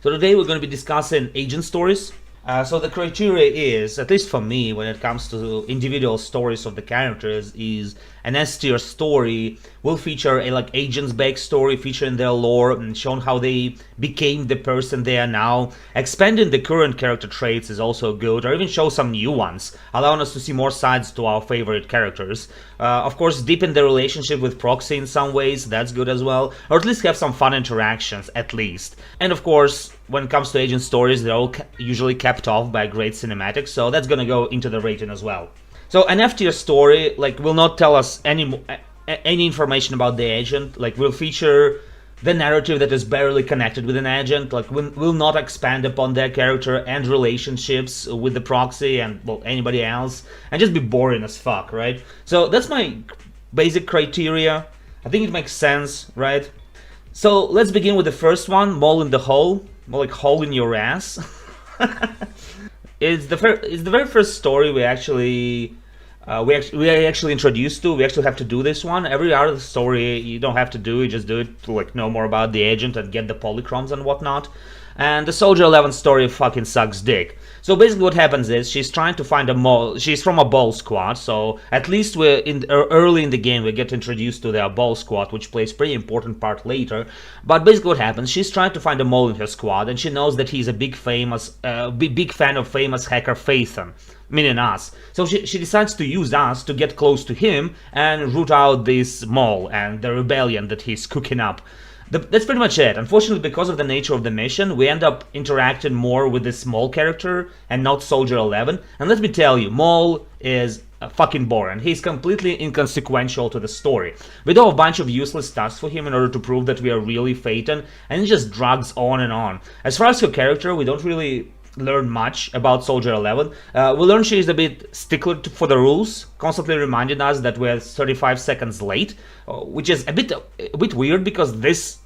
So today we're going to be discussing agent stories. So the criteria is, at least for me, when it comes to individual stories of the characters, is an S tier story will feature a agent's backstory, featuring their lore and showing how they became the person they are now. Expanding the current character traits is also good, or even show some new ones, allowing us to see more sides to our favorite characters. Of course, deepen the relationship with Proxy in some ways, that's good as well, or at least have some fun interactions, at least. And of course, when it comes to agent stories, they're all usually capped off by great cinematics, so that's gonna go into the rating as well. So an F tier story will not tell us any information about the agent, will feature the narrative that is barely connected with an agent, will not expand upon their character and relationships with the Proxy and, well, anybody else, and just be boring as fuck, right? So that's my basic criteria. I think it makes sense, right? So let's begin with the first one, Mole in the Hole, more like hole in your ass. It's the very first story we actually introduced to. We actually have to do this one. Every other story you don't have to do, you just do it to know more about the agent and get the polychromes and whatnot. And the Soldier 11 story fucking sucks dick. So basically what happens is she's trying to find a mole. She's from a ball squad, so at least we're early in the game we get introduced to their ball squad, which plays pretty important part later. But basically what happens, she's trying to find a mole in her squad, and she knows that he's a big fan of famous hacker Phaethon, meaning us. So she decides to use us to get close to him and root out this mole and the rebellion that he's cooking up. That's pretty much it. Unfortunately, because of the nature of the mission, we end up interacting more with this Mole character and not Soldier 11. And let me tell you, Mole is fucking boring. He's completely inconsequential to the story. We do a bunch of useless tasks for him in order to prove that we are really Phaeton, and he just drags on and on. As far as her character, we don't really learn much about Soldier 11. We learn she is a bit stickler for the rules, constantly reminding us that we're 35 seconds late, which is a bit weird because this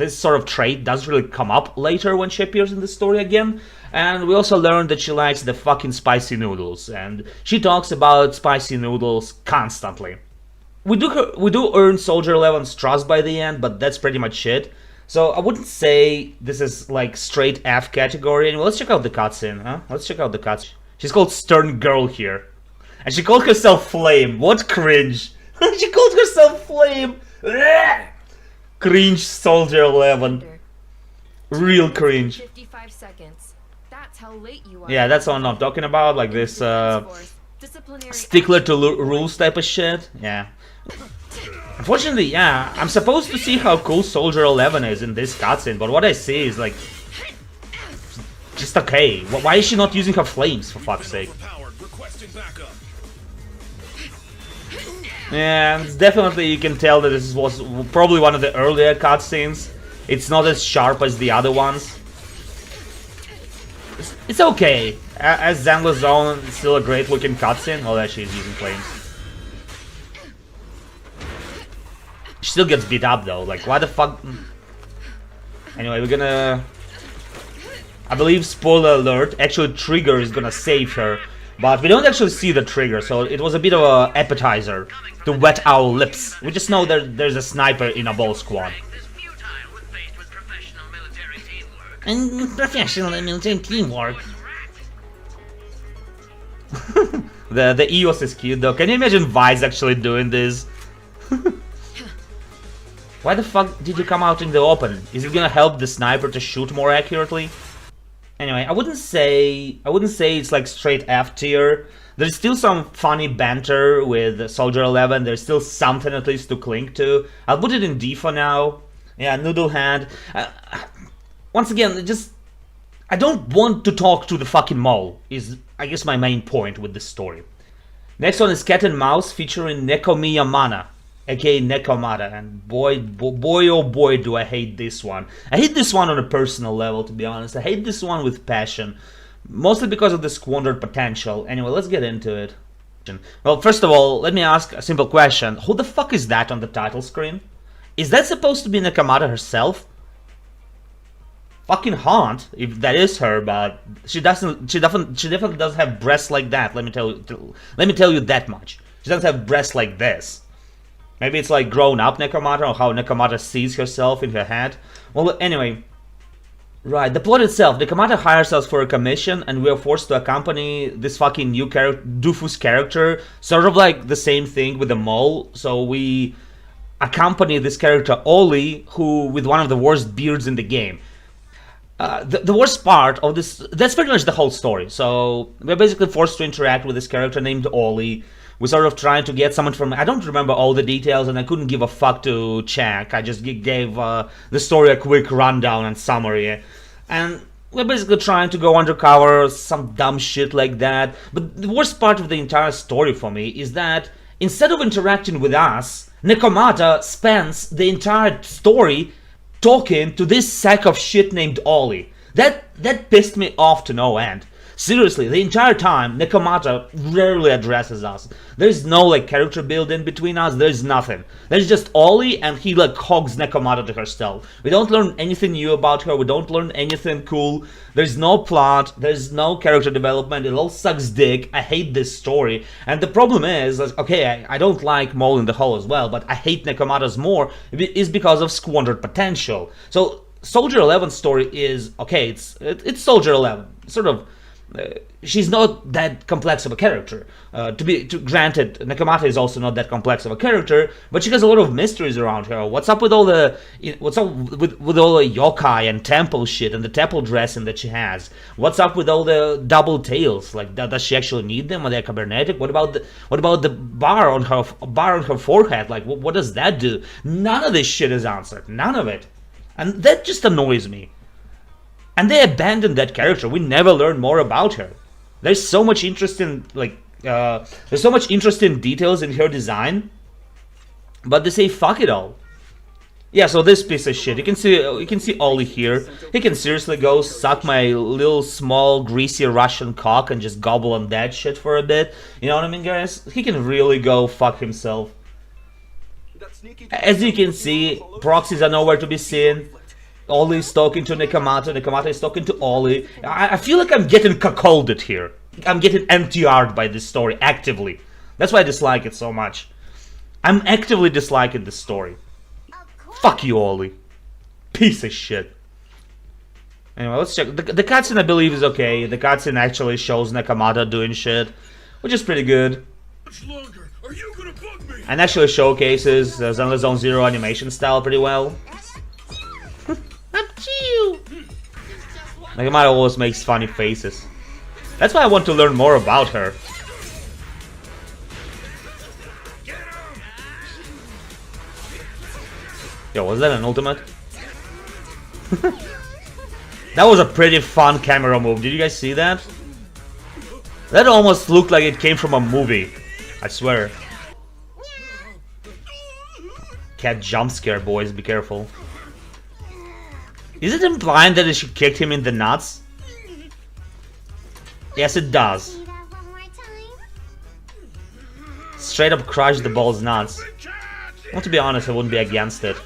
sort of trait doesn't really come up later when she appears in the story again. And we also learn that she likes the fucking spicy noodles, and she talks about spicy noodles constantly. We do earn Soldier 11's trust by the end, but that's pretty much it. So I wouldn't say this is straight F category. Anyway, let's check out the cutscene, huh? Let's check out the cutscene. She's called Stern Girl here. And she called herself Flame. What cringe. She called herself Flame. Ugh! Cringe Soldier 11. Real cringe. 55 seconds. That's how late you are. Yeah, that's what I'm talking about. This stickler to rules type of shit. Yeah. Unfortunately, yeah, I'm supposed to see how cool Soldier 11 is in this cutscene, but what I see is just okay. Why is she not using her flames, for fuck's sake? Yeah, it's definitely, you can tell that this was probably one of the earlier cutscenes. It's not as sharp as the other ones. It's okay. As Zenless Zone, it's still a great looking cutscene. Oh, that she's using flames. She still gets beat up though, why the fuck? Anyway, we're gonna... I believe, spoiler alert, actually Trigger is gonna save her. But we don't actually see the Trigger, so it was a bit of an appetizer to wet our lips. We just know there's a sniper in a ball squad. And professional military teamwork. The EOS is cute though. Can you imagine Vice actually doing this? Why the fuck did you come out in the open? Is it gonna help the sniper to shoot more accurately? Anyway, I wouldn't say it's straight F tier. There's still some funny banter with Soldier 11. There's still something at least to cling to. I'll put it in D for now. Yeah, Noodle Hand. Once again, I don't want to talk to the fucking mole, is I guess my main point with this story. Next one is Cat and Mouse featuring Nekomiya Mana, aka Nekomata, and boy oh boy do I hate this one. I hate this one on a personal level, to be honest. I hate this one with passion, mostly because of the squandered potential. Anyway, let's get into it. Well, first of all, let me ask a simple question. Who the fuck is that on the title screen? Is that supposed to be Nekomata herself? Fucking haunt, if that is her, but she definitely doesn't have breasts like that. Let me tell you that much. She doesn't have breasts like this. Maybe it's grown up Nekomata, or how Nekomata sees herself in her head. Well, anyway, Right, the plot itself, Nakamata hires us for a commission and we are forced to accompany this fucking new doofus character, sort of like the same thing with the mole, so we accompany this character Ollie, who with one of the worst beards in the game. The worst part of this, that's pretty much the whole story. So we're basically forced to interact with this character named Ollie. We're sort of trying to get someone from, I don't remember all the details and I couldn't give a fuck to check. I just gave the story a quick rundown and summary. And we're basically trying to go undercover, some dumb shit like that. But the worst part of the entire story for me is that instead of interacting with us, Nakamata spends the entire story talking to this sack of shit named Ollie. That pissed me off to no end. Seriously, the entire time, Nakamata rarely addresses us. There's no, like, character build-in between us, there's nothing. There's just Ollie, and he, like, hogs Nakamata to herself. We don't learn anything new about her, we don't learn anything cool, there's no plot, there's no character development, it all sucks dick, I hate this story. And the problem is, okay, I don't like Mole in the Hole as well, but I hate Nakamata's more, is because of squandered potential. So, Soldier 11's story is, okay, it's Soldier 11, sort of. She's not that complex of a character. Granted, Nakamata is also not that complex of a character, but she has a lot of mysteries around her. What's up with all the with all the yokai and temple shit and the temple dressing that she has? What's up with all the double tails? Like, does she actually need them? Are they cybernetic? What about the bar on her forehead? Like, what does that do? None of this shit is answered. None of it, and that just annoys me. And they abandoned that character. We never learn more about her. There's so much interesting, there's so much interesting details in her design, but they say fuck it all. Yeah, so this piece of shit. You can see Ollie here. He can seriously go suck my little small greasy Russian cock and just gobble on that shit for a bit. You know what I mean, guys? He can really go fuck himself. As you can see, proxies are nowhere to be seen. Ollie's talking to Nakamata, Nakamata is talking to Ollie. I feel like I'm getting cuckolded here. I'm getting MTR'd by this story, actively. That's why I dislike it so much. I'm actively disliking this story. Fuck you, Ollie. Piece of shit. Anyway, let's check. The cutscene, I believe, is okay. The cutscene actually shows Nakamata doing shit, which is pretty good. And actually showcases Zenless Zone Zero animation style pretty well. Nakamata always makes funny faces. That's why I want to learn more about her. Yo, was that an ultimate? That was a pretty fun camera move. Did you guys see that? That almost looked like it came from a movie. I swear. Cat jump scare, boys. Be careful. Is it implying that she kicked him in the nuts? Yes, it does. Straight up crush the ball's nuts. Well, to be honest, I wouldn't be against it.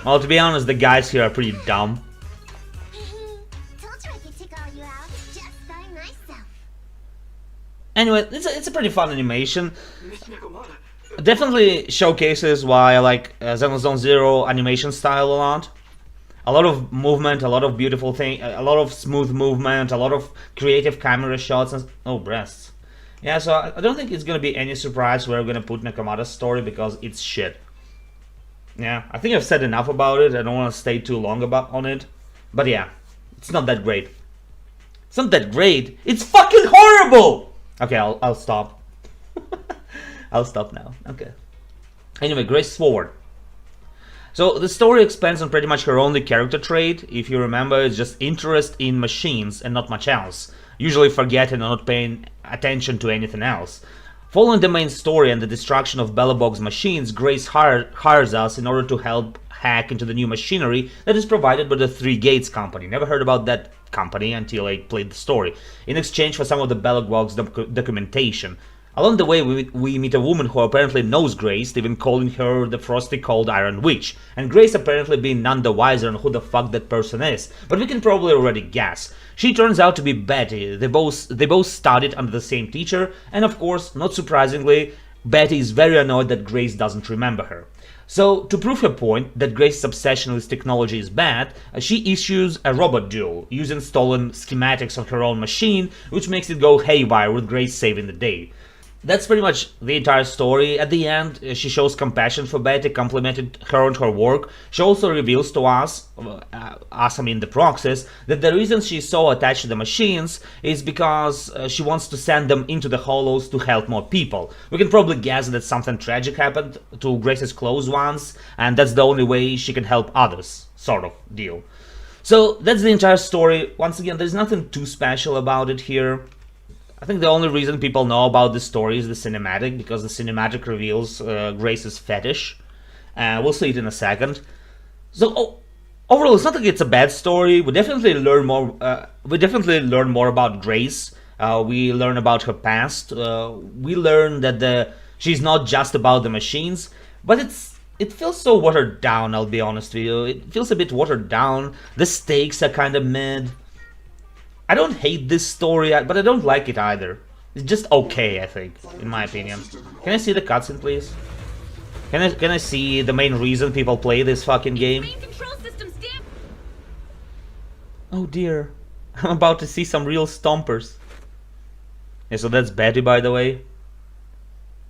Well, to be honest, the guys here are pretty dumb. Anyway, it's a pretty fun animation. Definitely showcases why I like Zenless Zone Zero animation style a lot. A lot of movement, a lot of beautiful thing, a lot of smooth movement, a lot of creative camera shots, and oh, breasts. Yeah, so I don't think it's gonna be any surprise where we're gonna put Nakamata's story because it's shit. Yeah, I think I've said enough about it. I don't want to stay too long on it, but yeah, it's not that great. It's not that great. It's fucking horrible. Okay, I'll stop. I'll stop now. Okay. Anyway, Grace Sword. So the story expands on pretty much her only character trait. If you remember, it's just interest in machines and not much else. Usually forgetting and not paying attention to anything else. Following the main story and the destruction of Bellabog's machines, Grace hires us in order to help hack into the new machinery that is provided by the Three Gates company. Never heard about that company until I played the story. In exchange for some of the Bellabog's documentation. Along the way, we meet a woman who apparently knows Grace, even calling her the Frosty Cold Iron Witch, and Grace apparently being none the wiser on who the fuck that person is, but we can probably already guess. She turns out to be Betty. They both studied under the same teacher, and of course, not surprisingly, Betty is very annoyed that Grace doesn't remember her. So, to prove her point that Grace's obsession with technology is bad, she issues a robot duel, using stolen schematics of her own machine, which makes it go haywire with Grace saving the day. That's pretty much the entire story. At the end, she shows compassion for Betty, complimented her on her work. She also reveals to us, I mean the Proxies, that the reason she's so attached to the machines is because she wants to send them into the hollows to help more people. We can probably guess that something tragic happened to Grace's close ones, and that's the only way she can help others, sort of deal. So that's the entire story. Once again, there's nothing too special about it here. I think the only reason people know about this story is the cinematic, because the cinematic reveals Grace's fetish. We'll see it in a second. So overall, it's not like it's a bad story. We definitely learn more. We definitely learn more about Grace. We learn about her past. We learn that she's not just about the machines, but it feels so watered down. I'll be honest with you. It feels a bit watered down. The stakes are kind of mid. I don't hate this story, but I don't like it either. It's just okay, I think, in my opinion. Can I see the cutscene, please? Can I see the main reason people play this fucking game? Oh dear, I'm about to see some real stompers. Yeah, so that's Betty, by the way.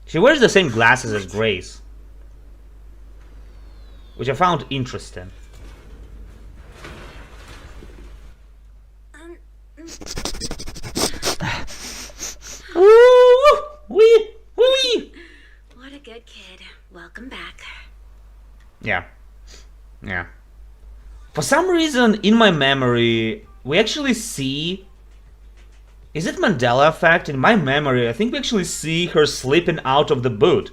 She wears the same glasses as Grace, which I found interesting. Wee! What a good kid. Welcome back. Yeah. For some reason, in my memory, we actually see... Is it Mandela effect? In my memory, I think we actually see her slipping out of the boot.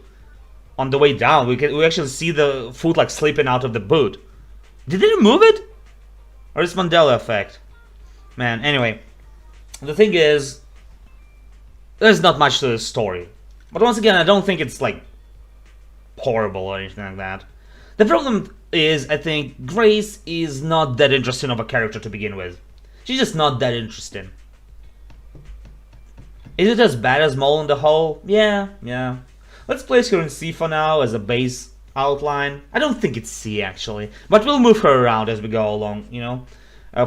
On the way down, we actually see the foot like slipping out of the boot. Did they remove it? Or is Mandela effect? Man, anyway. The thing is, there's not much to the story. But once again, I don't think it's like horrible or anything like that. The problem is, I think, Grace is not that interesting of a character to begin with. She's just not that interesting. Is it as bad as Mole in the Hole? Yeah. Let's place her in C for now as a base outline. I don't think it's C actually, but we'll move her around as we go along, you know.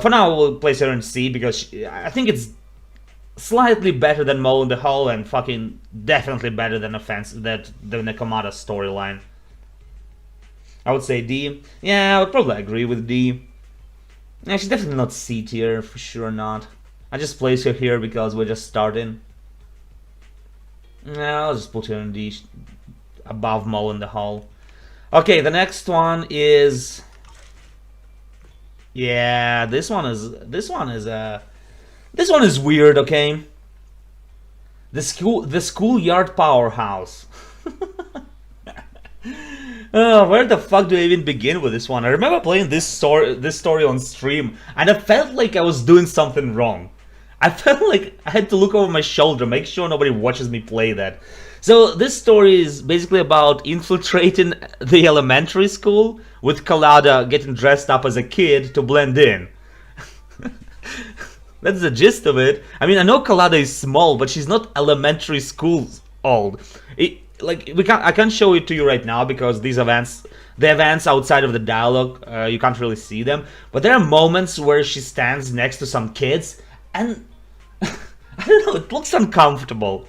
For now, we'll place her in C because I think it's slightly better than Mole in the Hole and fucking definitely better than the Nakamata storyline. I would say D. Yeah, I would probably agree with D. Yeah, she's definitely not C tier, for sure not. I just place her here because we're just starting. Yeah, I'll just put her in D, above Mole in the Hole. Okay, the next one is... Yeah, this one is weird, okay? The schoolyard powerhouse. Oh, where the fuck do I even begin with this one? I remember playing this story on stream, and I felt like I was doing something wrong. I felt like I had to look over my shoulder, make sure nobody watches me play that. So this story is basically about infiltrating the elementary school, with Collada getting dressed up as a kid to blend in. That's the gist of it. I mean, I know Collada is small, but she's not elementary school old. I can't show it to you right now because the events outside of the dialogue, you can't really see them. But there are moments where she stands next to some kids, and I don't know, it looks uncomfortable.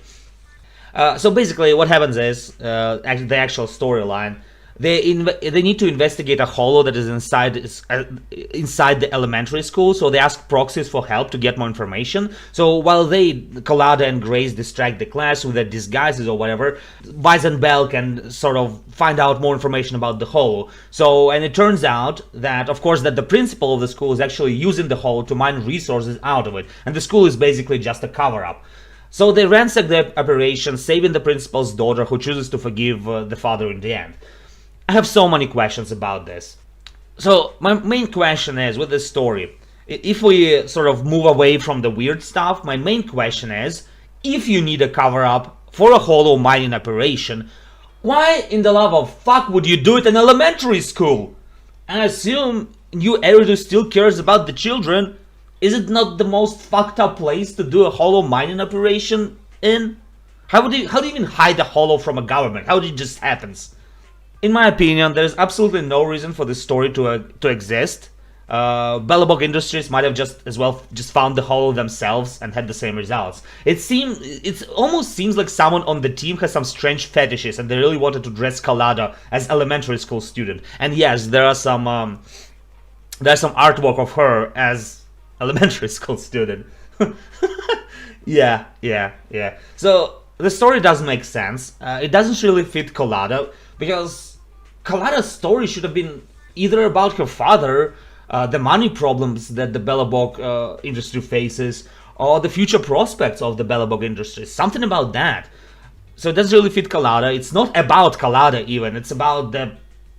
So basically, what happens is the actual storyline. They need to investigate a holo that is inside the elementary school, so they ask Proxies for help to get more information. So while Collada and Grace distract the class with their disguises or whatever, Weizenbell can sort of find out more information about the holo. So, and it turns out that, of course, that the principal of the school is actually using the holo to mine resources out of it, and the school is basically just a cover-up. So they ransack the operation, saving the principal's daughter, who chooses to forgive the father in the end. I have so many questions about this. So my main question is, with this story, if we sort of move away from the weird stuff, my main question is, if you need a cover-up for a holo mining operation, why in the love of fuck would you do it in elementary school? And I assume new Eridu still cares about the children. Is it not the most fucked up place to do a holo mining operation in? How do you even hide a holo from a government? How did it just happens? In my opinion, there is absolutely no reason for this story to exist. Bellabog Industries might have just found the hole themselves and had the same results. It almost seems like someone on the team has some strange fetishes and they really wanted to dress Kalada as elementary school student. And yes, there's some artwork of her as elementary school student. Yeah. So the story does make sense. It doesn't really fit Kalada because Kalada's story should have been either about her father, the money problems that the Bellabog industry faces, or the future prospects of the Bellabog industry. Something about that. So it doesn't really fit Kalada. It's not about Kalada even. It's about the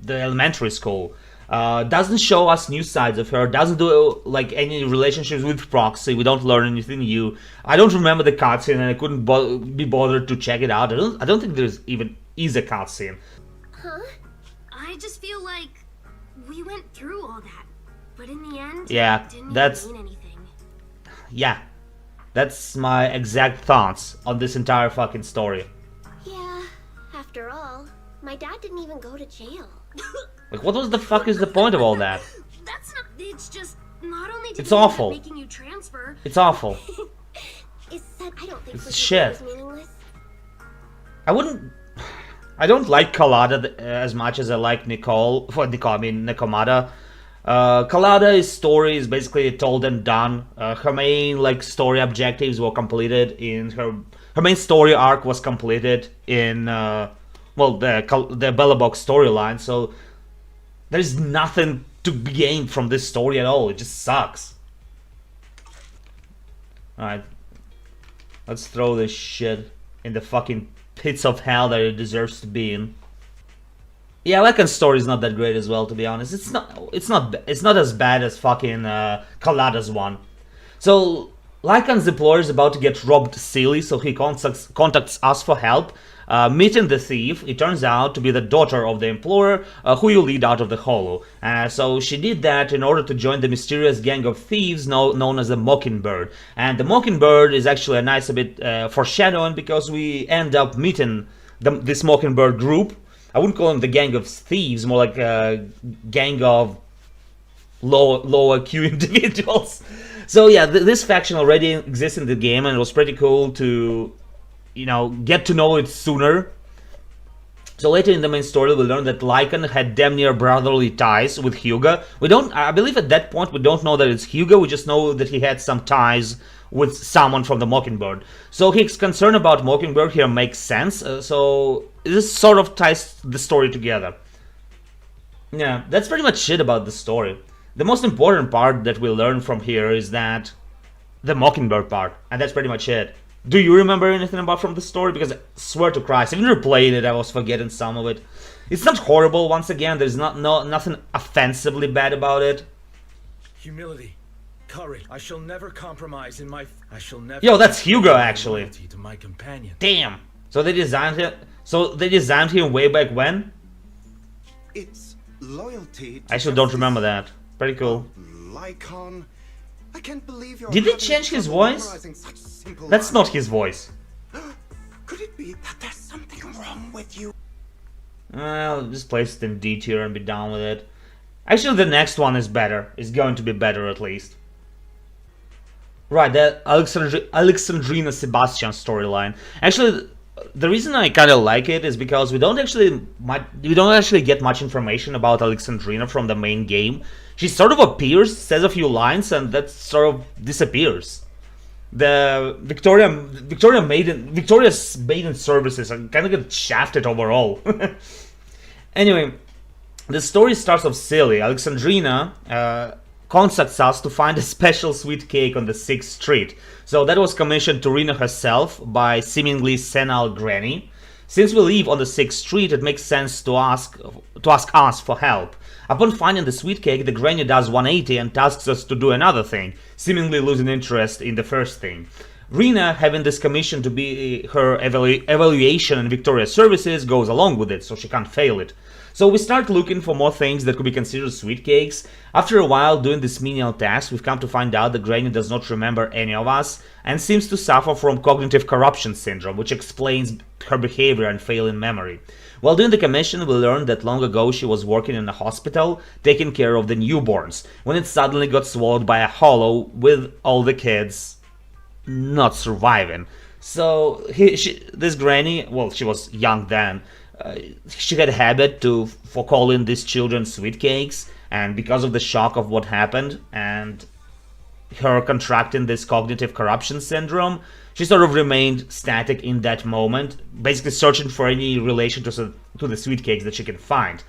elementary school. Doesn't show us new sides of her. Doesn't do like any relationships with Proxy. We don't learn anything new. I don't remember the cutscene, and I couldn't be bothered to check it out. I don't think there's even a cutscene. Huh? I just feel like we went through all that, but in the end, Yeah, it didn't that's mean anything. yeah, that's my exact thoughts on this entire fucking story. Yeah. After all, my dad didn't even go to jail. Like, what was the fuck is the point of all that? That's not. It's just not only did It's he end up awful. making you transfer. It's awful. Is that I don't think It's what shit. you did was meaningless. I don't like Kalada as much as I like Nekomata. Kalada's story is basically told and done. Her main like story objectives were completed in her main story arc was completed in the Bellabog storyline. So there's nothing to gain from this story at all. It just sucks. Alright. Let's throw this shit in the fucking pits of hell that it deserves to be in. Yeah, Lycan's story is not that great as well, to be honest. It's not as bad as fucking Kalada's one. So Lycan's employer is about to get robbed silly, so he contacts us for help. Meeting the thief, it turns out to be the daughter of the employer, who you lead out of the hollow. So she did that in order to join the mysterious gang of thieves known as the Mockingbird. And the Mockingbird is actually a nice bit foreshadowing because we end up meeting this Mockingbird group. I wouldn't call them the gang of thieves, more like a gang of lower Q individuals. So yeah, this faction already exists in the game, and it was pretty cool to, get to know it sooner. So later in the main story, we learn that Lycan had damn near brotherly ties with Hyuga. I believe at that point we don't know that it's Hyuga, we just know that he had some ties with someone from the Mockingbird. So his concern about Mockingbird here makes sense, so this sort of ties the story together. Yeah, that's pretty much it about the story. The most important part that we learn from here is that the Mockingbird part, and that's pretty much it. Do you remember anything about from the story? Because I swear to Christ, even replaying it, I was forgetting some of it. It's not horrible. Once again, there's nothing offensively bad about it. Humility, courage. I shall never compromise in my. I shall never. Yo, that's Hugo actually. To my companion. Damn. So they designed him way back when. It's loyalty. I actually don't remember that. Pretty cool. Lycan, I can't believe you're Did they having change his trouble voice? memorizing such simple That's lines. not his voice. Could it be that there's something wrong with you? Well, just place it in D tier and be done with it. Actually, the next one is better. It's going to be better at least. Right, the Alexandrina Sebastian storyline. Actually, the reason I kind of like it is because we don't actually get much information about Alexandrina from the main game. She sort of appears, says a few lines, and that sort of disappears. The Victoria's maiden services are kind of get shafted overall. Anyway, the story starts off silly. Alexandrina contacts us to find a special sweet cake on the 6th Street. So that was commissioned to Rena herself by seemingly senile Granny. Since we live on the 6th Street, it makes sense to ask us for help. Upon finding the sweet cake, the Granny does 180 and tasks us to do another thing, seemingly losing interest in the first thing. Rena, having this commission to be her evaluation in Victoria's services, goes along with it, so she can't fail it. So we start looking for more things that could be considered sweet cakes. After a while doing this menial task, we've come to find out that Granny does not remember any of us and seems to suffer from cognitive corruption syndrome, which explains her behavior and failing memory. While doing the commission, we learned that long ago she was working in a hospital, taking care of the newborns, when it suddenly got swallowed by a hollow with all the kids not surviving. So this granny, well, she was young then, she had a habit for calling these children sweet cakes, and because of the shock of what happened and her contracting this cognitive corruption syndrome, she sort of remained static in that moment, basically searching for any relation to the sweet cakes that she can find.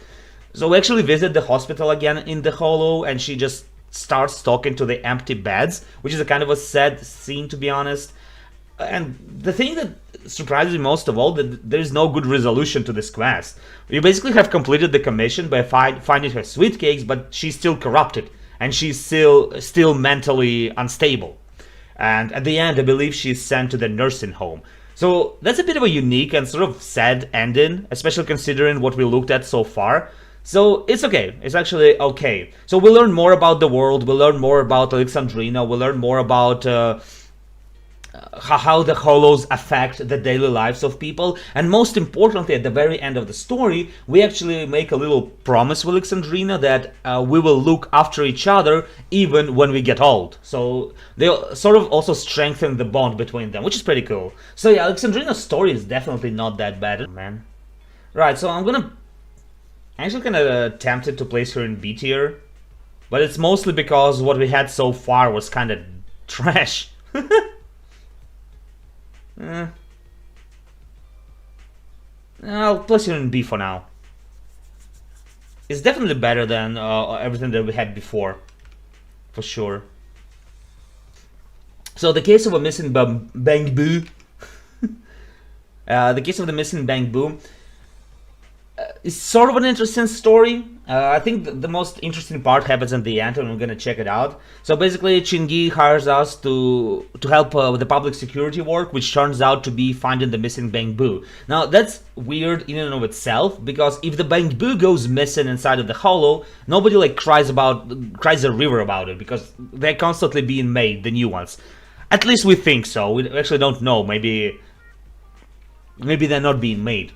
So we actually visit the hospital again in the hollow, and she just starts talking to the empty beds, which is a kind of a sad scene, to be honest. And the thing that surprises me most of all, that there is no good resolution to this quest. You basically have completed the commission by finding her sweet cakes, but she's still corrupted, and she's still mentally unstable. And at the end, I believe she's sent to the nursing home. So that's a bit of a unique and sort of sad ending, especially considering what we looked at so far. So it's okay. It's actually okay. So we learn more about the world. We learn more about Alexandrina. We learn more about how the hollows affect the daily lives of people, and most importantly, at the very end of the story, we actually make a little promise with Alexandrina that we will look after each other even when we get old. So they sort of also strengthen the bond between them, which is pretty cool. So yeah, Alexandrina's story is definitely not that bad, man. Right, so I'm actually kind of tempted to place her in B tier, but it's mostly because what we had so far was kind of trash. I'll place it in B for now. It's definitely better than everything that we had before, for sure. So the case of a missing bamboo, the case of the missing bamboo is sort of an interesting story. I think the most interesting part happens in the end, and we're gonna check it out. So basically, Chingy hires us to help with the public security work, which turns out to be finding the missing bamboo. Now that's weird in and of itself, because if the bamboo goes missing inside of the hollow, nobody like cries a river about it, because they're constantly being made, the new ones. At least we think so. We actually don't know. Maybe they're not being made.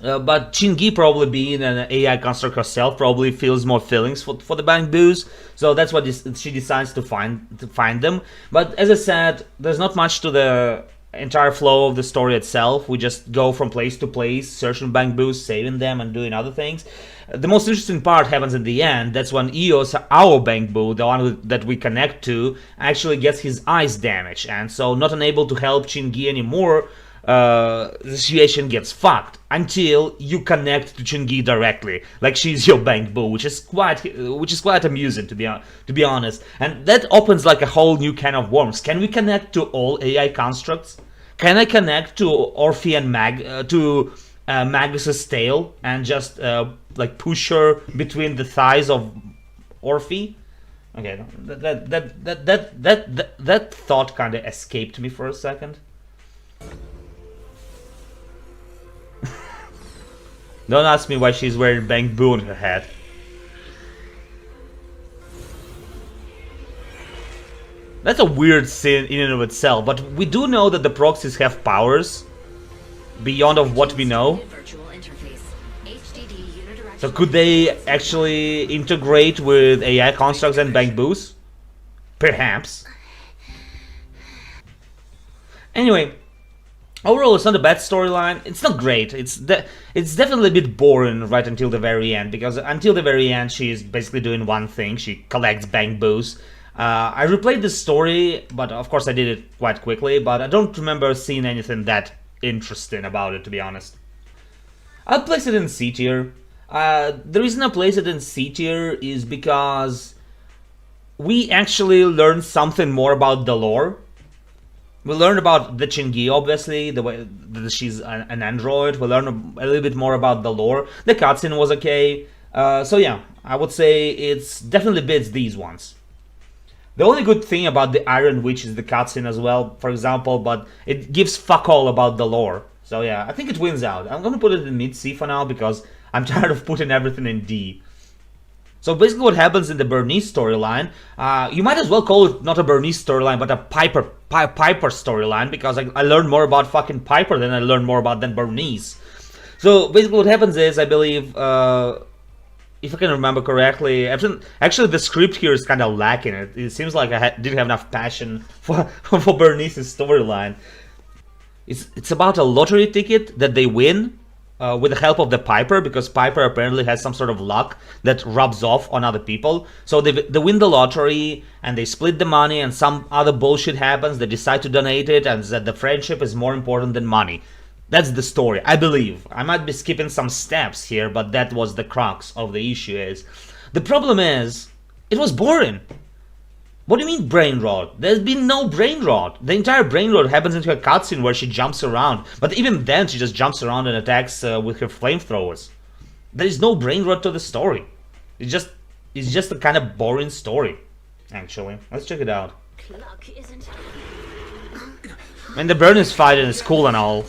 But Chingy, probably being an AI construct herself, probably feels more feelings for the bamboos, so that's what she decides to find them. But as I said, there's not much to the entire flow of the story itself. We just go from place to place, searching bamboos, saving them, and doing other things. The most interesting part happens in the end. That's when Eos, our bamboo, the one that we connect to, actually gets his eyes damaged, and so not unable to help Chingy anymore. The situation gets fucked until you connect to Chingy directly, like she's your bamboo, which is quite amusing, to be honest. And that opens like a whole new can of worms. Can we connect to all AI constructs? Can I connect to Orphe and Magus's tail and just like push her between the thighs of Orphe? Okay, that thought kind of escaped me for a second. Don't ask me why she's wearing bamboo on her head. That's a weird scene in and of itself, but we do know that the proxies have powers beyond of what we know. So could they actually integrate with AI constructs and bamboos? Perhaps. Anyway. Overall, it's not a bad storyline. It's not great. It's definitely a bit boring right until the very end, because until the very end she's basically doing one thing. She collects bamboos. I replayed this story, but of course I did it quite quickly, but I don't remember seeing anything that interesting about it, to be honest. I'll place it in C tier. The reason I place it in C tier is because we actually learned something more about the lore. We learned about the Chingy, obviously, the way that she's an android. We learned a little bit more about the lore. The cutscene was okay. So yeah, I would say it's definitely beats these ones. The only good thing about the Iron Witch is the cutscene as well, for example, but it gives fuck all about the lore. So yeah, I think it wins out. I'm gonna put it in mid C for now, because I'm tired of putting everything in D. So basically what happens in the Bernice storyline, you might as well call it not a Bernice storyline, but a Piper storyline, because I learned more about fucking Piper than I learned more about than Bernice. So basically what happens is, I believe, if I can remember correctly, actually the script here is kind of lacking. It seems like I didn't have enough passion for for Bernice's storyline. It's about a lottery ticket that they win with the help of the Piper, because Piper apparently has some sort of luck that rubs off on other people. So they win the lottery and they split the money, and some other bullshit happens. They decide to donate it, and that the friendship is more important than money. That's the story, I believe. I might be skipping some steps here, but that was the crux of the issue. The problem is, it was boring. What do you mean brain rot? There's been no brain rot. The entire brain rot happens into a cutscene where she jumps around. But even then, she just jumps around and attacks with her flamethrowers. There is no brain rot to the story. It's just a kind of boring story, actually. Let's check it out. Clock isn't. I mean, the Bernice fighting is cool and all.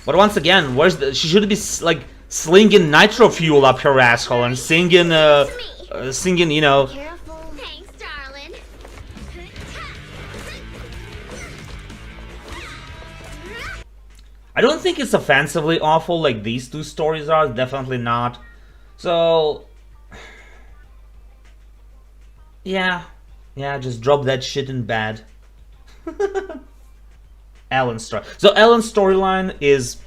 But once again, she should be like slinging nitro fuel up her asshole and singing, you know. Careful. Thanks, darling. I don't think it's offensively awful like these two stories are, definitely not. So, yeah, just drop that shit in bed. Ellen's story. So Ellen's storyline is,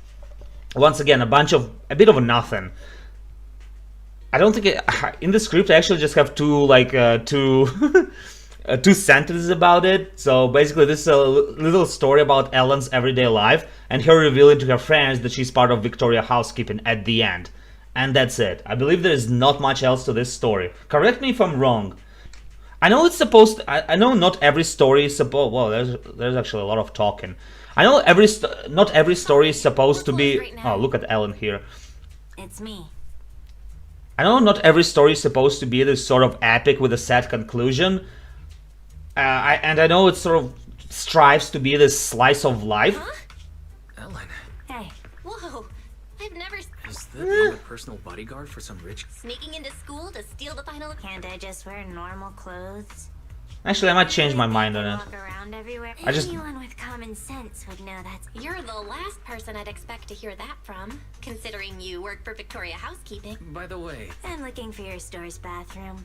once again, a bit of a nothing. I don't think in the script I actually just have two sentences about it. So basically this is a little story about Ellen's everyday life and her revealing to her friends that she's part of Victoria housekeeping at the end. And that's it. I believe there is not much else to this story. Correct me if I'm wrong. I know it's supposed to, I know not every story is supposed, well, there's actually a lot of talking. I know not every story is supposed to be, oh, look at Ellen here. It's me. I know not every story is supposed to be this sort of epic with a sad conclusion. And I know it sort of strives to be this slice of life. Huh? Ellen, Hey. Whoa. I've never is that you a personal bodyguard for some rich? sneaking into school to steal the final. Can't I just wear normal clothes? Actually, I might change my mind on it. Walk around everywhere. I just- Anyone with common sense would know that's. You're the last person I'd expect to hear that from, considering you work for Victoria Housekeeping. By the way, I'm looking for your store's bathroom.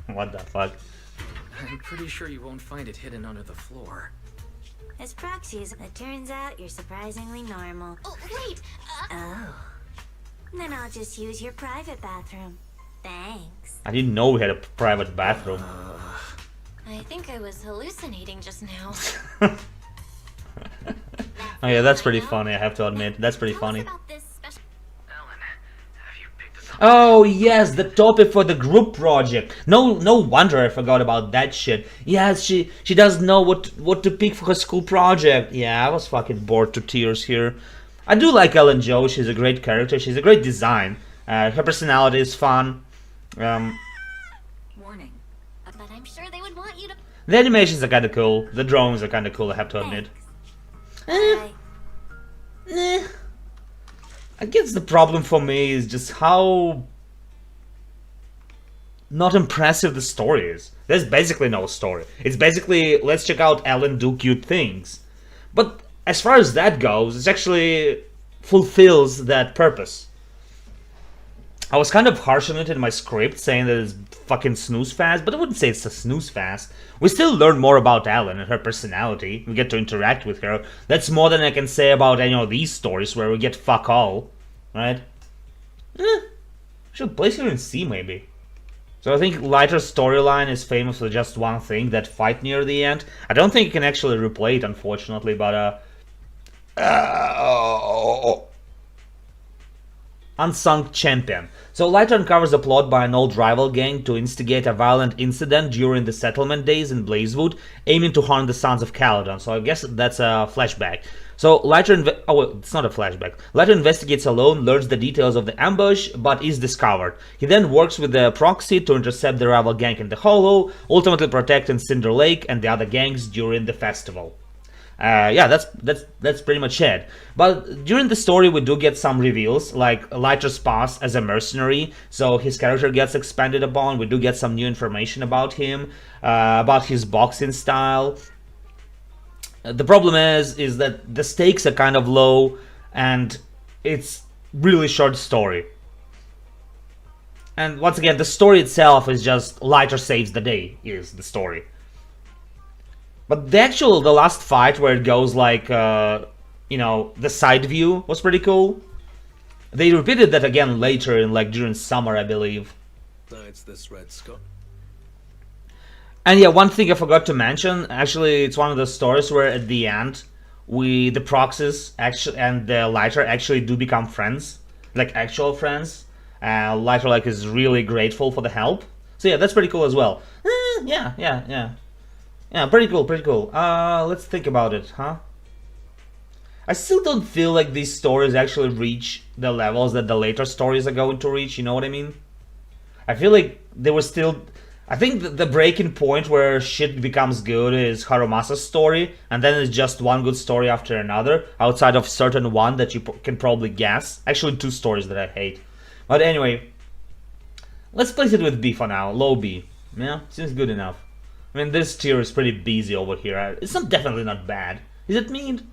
What the fuck? I'm pretty sure you won't find it hidden under the floor. As proxies, it turns out you're surprisingly normal. Oh, wait! Oh. Then I'll just use your private bathroom. Thanks. I didn't know we had a private bathroom. I think I was hallucinating just now. Oh yeah, that's pretty funny, I have to admit. That's pretty Tell funny. us about this special. Ellen, have you picked up? Oh yes, the topic for the group project. No wonder I forgot about that shit. Yes, she doesn't know what to pick for her school project. Yeah, I was fucking bored to tears here. I do like Ellen Jo. She's a great character. She's a great design. Her personality is fun. Warning. But I'm sure they would want you to. The animations are kind of cool. The drawings are kind of cool, I have to admit. Bye. I guess the problem for me is just how not impressive the story is. There's basically no story. It's basically, let's check out Ellen do cute things. But as far as that goes, it actually fulfills that purpose. I was kind of harsh on it in my script, saying that it's fucking snooze fast, but I wouldn't say it's a snooze fast. We still learn more about Ellen and her personality. We get to interact with her. That's more than I can say about any of these stories where we get fuck all, right? Should place her in C maybe. So I think Lighter's storyline is famous for just one thing, that fight near the end. I don't think you can actually replay it, unfortunately, but Unsung Champion. So Lighter uncovers a plot by an old rival gang to instigate a violent incident during the settlement days in Blazewood, aiming to harm the Sons of Caledon. So I guess that's a flashback. So Lighter oh, well, it's not a flashback. Lighter investigates alone, learns the details of the ambush, but is discovered. He then works with the proxy to intercept the rival gang in the Hollow, ultimately protecting Cinder Lake and the other gangs during the festival. Yeah, that's pretty much it. But during the story, we do get some reveals, like Lighter's past as a mercenary, so his character gets expanded upon. We do get some new information about him, about his boxing style. The problem is that the stakes are kind of low, and it's really short story. And once again, the story itself is just lighter saves the day, is the story. But the last fight where it goes like, you know, the side view was pretty cool. They repeated that again later in like during summer, I believe. Besides this red skull. And yeah, one thing I forgot to mention, actually, it's one of the stories where at the end, the Proxys actually and the Lighter actually do become friends, like actual friends. Lighter like is really grateful for the help. So yeah, that's pretty cool as well. Yeah, pretty cool, pretty cool. Let's think about it, huh? I still don't feel like these stories actually reach the levels that the later stories are going to reach, you know what I mean? I feel like they were still... I think the breaking point where shit becomes good is Harumasa's story, and then it's just one good story after another, outside of certain one that you can probably guess. Actually, two stories that I hate. But anyway, let's place it with B for now, low B. Yeah, seems good enough. I mean, this tier is pretty busy over here. It's definitely not bad. Is it mid?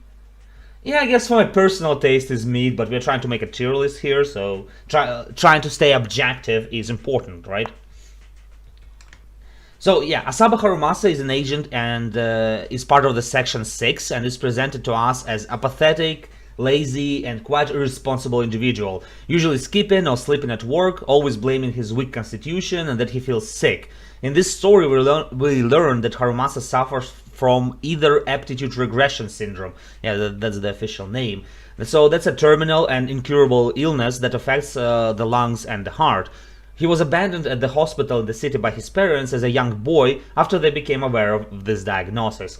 Yeah, I guess for my personal taste is mid, but we're trying to make a tier list here, so trying to stay objective is important, right? So yeah, Asaba Harumasa is an agent and is part of the Section 6 and is presented to us as apathetic, lazy and quite irresponsible individual, usually skipping or sleeping at work, always blaming his weak constitution and that he feels sick. In this story we learn that Harumasa suffers from either aptitude regression syndrome, yeah, that's the official name. So that's a terminal and incurable illness that affects the lungs and the heart. He was abandoned at the hospital in the city by his parents as a young boy after they became aware of this diagnosis.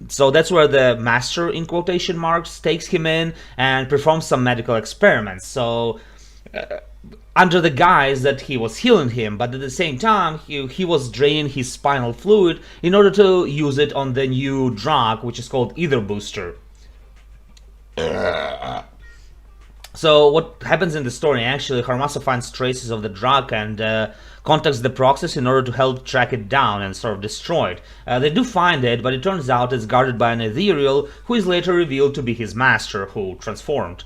So that's where the master, in quotation marks, takes him in and performs some medical experiments. So under the guise that he was healing him, but at the same time he was draining his spinal fluid in order to use it on the new drug, which is called Ether Booster. So what happens in the story, actually, Harumasa finds traces of the drug and contacts the Proxys in order to help track it down and sort of destroy it. They do find it, but it turns out it's guarded by an ethereal, who is later revealed to be his master, who transformed.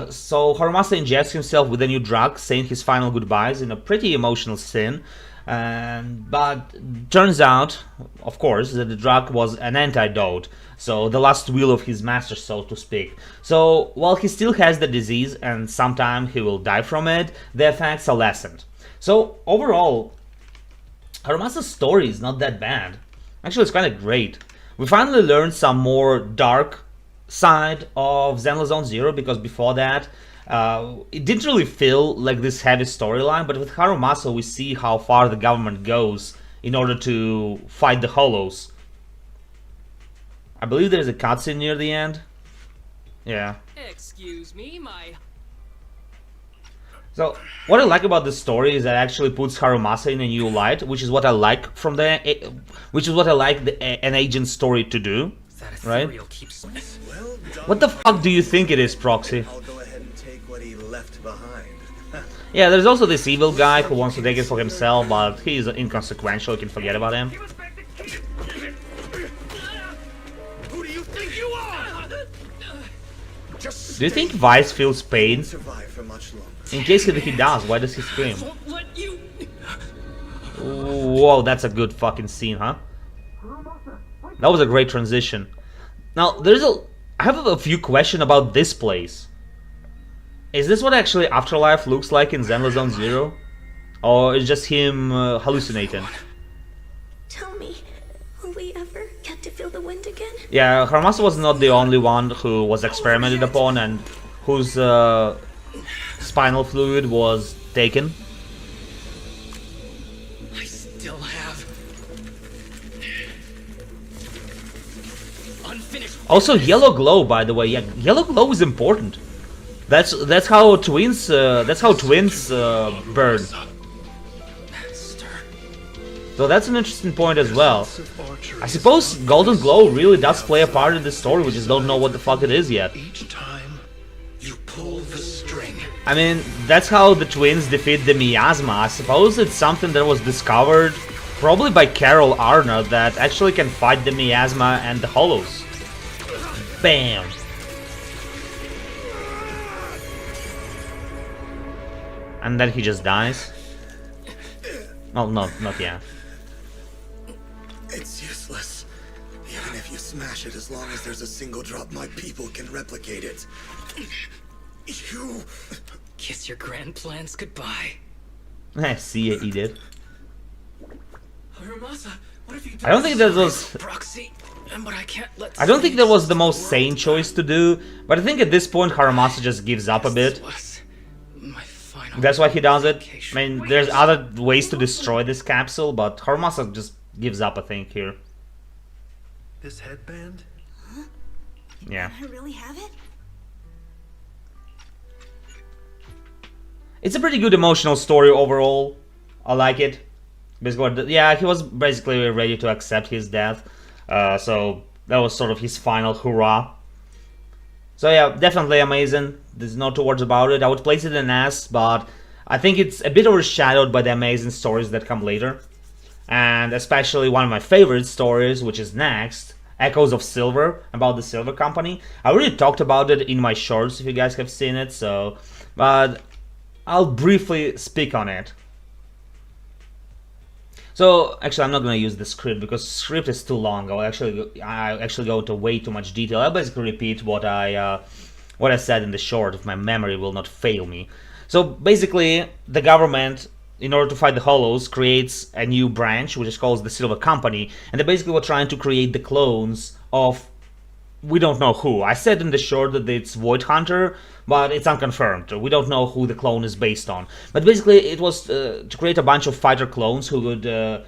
So Harumasa injects himself with a new drug, saying his final goodbyes in a pretty emotional scene. But turns out, of course, that the drug was an antidote, so the last will of his master, so to speak. So while he still has the disease and sometime he will die from it, the effects are lessened. So overall, Harumasa's story is not that bad. Actually, it's kind of great. We finally learned some more dark side of Zenless Zone Zero, because before that, it didn't really feel like this heavy storyline, but with Harumasa we see how far the government goes in order to fight the Hollows. I believe there's a cutscene near the end. Yeah. Excuse me, my... So, what I like about this story is that it actually puts Harumasa in a new light, which is what I like from an agent story to do, right? What the fuck do you think it is, Proxy? I'll go ahead and take what he left behind. Yeah, there's also this evil guy who wants to take it for himself, but he's inconsequential, you can forget about him. Who do you think you are? Do you think Vice feels pain? Survive for much longer. In case he does, why does he scream? Whoa, that's a good fucking scene, huh? That was a great transition. Now, I have a few questions about this place. Is this what actually Afterlife looks like in Zenless Zone Zero? Or is just him hallucinating? Tell me, will we ever get to feel the wind again? Yeah, Harumasa was not the only one who was experimented upon and whose spinal fluid was taken. I still have unfinished. Also, yellow glow, by the way. Yeah, yellow glow is important. That's how twins burn. So that's an interesting point as well. I suppose golden glow really does play a part in this story. We just don't know what the fuck it is yet. Each time you pull the string. I mean, that's how the twins defeat the miasma. I suppose it's something that was discovered probably by Carol Arner that actually can fight the miasma and the hollows. Bam! And then he just dies. Well, no, not yet. It's useless. Even if you smash it, as long as there's a single drop, my people can replicate it. You... Kiss your grand plans goodbye. See ya, he did. Haramasa, what have you I done? don't think that was... Proxy, but I can't let. I don't think that was the most sane choice to do, but I think at this point Haramasa just gives up a bit. My final. That's why he does it. I mean, there's other ways to destroy this capsule, but Haramasa just gives up, I think, here. This headband? Yeah. I really have it? It's a pretty good emotional story overall. I like it. Basically, yeah, he was basically ready to accept his death. So that was sort of his final hurrah. So yeah, definitely amazing. There's no two words about it. I would place it in S, but I think it's a bit overshadowed by the amazing stories that come later. And especially one of my favorite stories, which is next, Echoes of Silver, about the Silver Company. I already talked about it in my shorts, if you guys have seen it, so... But I'll briefly speak on it. So, actually, I'm not going to use the script, because the script is too long. I actually go into way too much detail. I'll basically repeat what I said in the short, if my memory will not fail me. So, basically, the government, in order to fight the Hollows, creates a new branch, which is called the Silver Company, and they basically were trying to create the clones of... we don't know who. I said in the short that it's Void Hunter, but it's unconfirmed. We don't know who the clone is based on. But basically, it was to create a bunch of fighter clones who would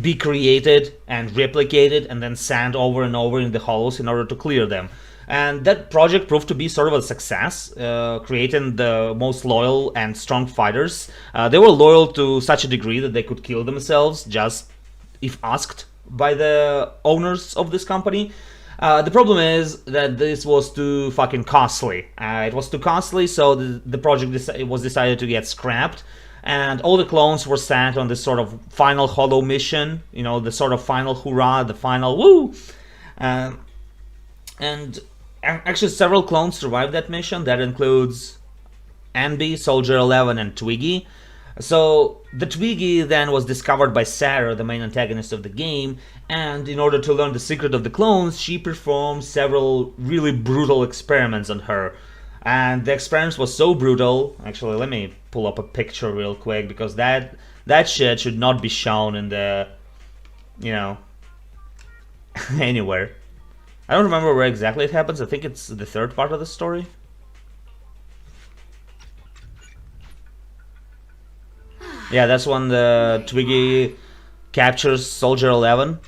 be created and replicated and then sent over and over in the Hollows in order to clear them. And that project proved to be sort of a success, creating the most loyal and strong fighters. They were loyal to such a degree that they could kill themselves just if asked by the owners of this company. The problem is that this was too fucking costly. It was too costly, so the project was decided to get scrapped, and all the clones were sent on this sort of final Hollow mission, you know, the sort of final hurrah, the final woo! And actually several clones survived that mission. That includes Anby, Soldier 11, and Twiggy. So the Twiggy then was discovered by Sarah, the main antagonist of the game, and in order to learn the secret of the clones, she performed several really brutal experiments on her. And the experiments was so brutal. Actually, let me pull up a picture real quick, because that shit should not be shown in the, you know, anywhere. I don't remember where exactly it happens. I think it's the third part of the story. Yeah, that's when the Twiggy captures Soldier 11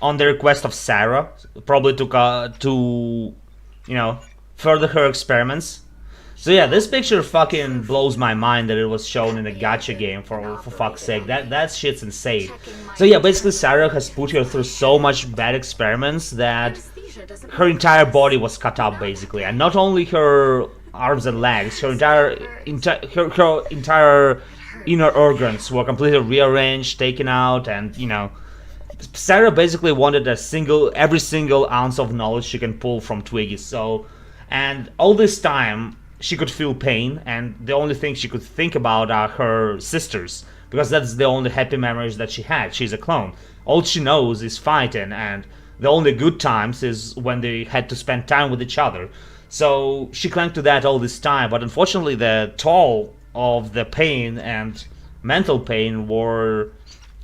on the request of Sarah, probably to you know, further her experiments. So yeah, this picture fucking blows my mind that it was shown in a gacha game, for fuck's sake. That shit's insane. So yeah, basically Sarah has put her through so much bad experiments that her entire body was cut up, basically, and not only her arms and legs, her entire inner organs were completely rearranged, taken out, and you know, Sarah basically wanted every single ounce of knowledge she can pull from Twiggy. So, and all this time she could feel pain, and the only thing she could think about are her sisters, because that's the only happy memories that she had. She's a clone. All she knows is fighting, and the only good times is when they had to spend time with each other. So she clung to that all this time, but unfortunately the toll of the pain and mental pain were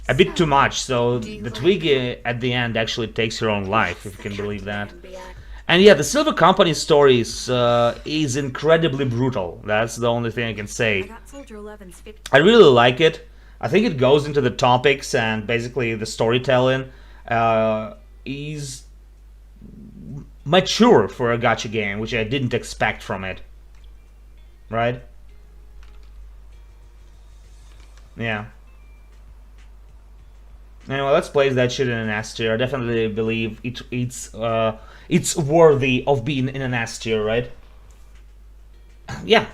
a bit too much, so the Twiggy at the end actually takes her own life, if you can believe that. And yeah, the Silver Company story is incredibly brutal. That's the only thing I can say. I really like it. I think it goes into the topics, and basically the storytelling is mature for a gacha game, which I didn't expect from it. Right? Yeah. Anyway, let's place that shit in an S tier. I definitely believe it's worthy of being in an S tier, right? Yeah.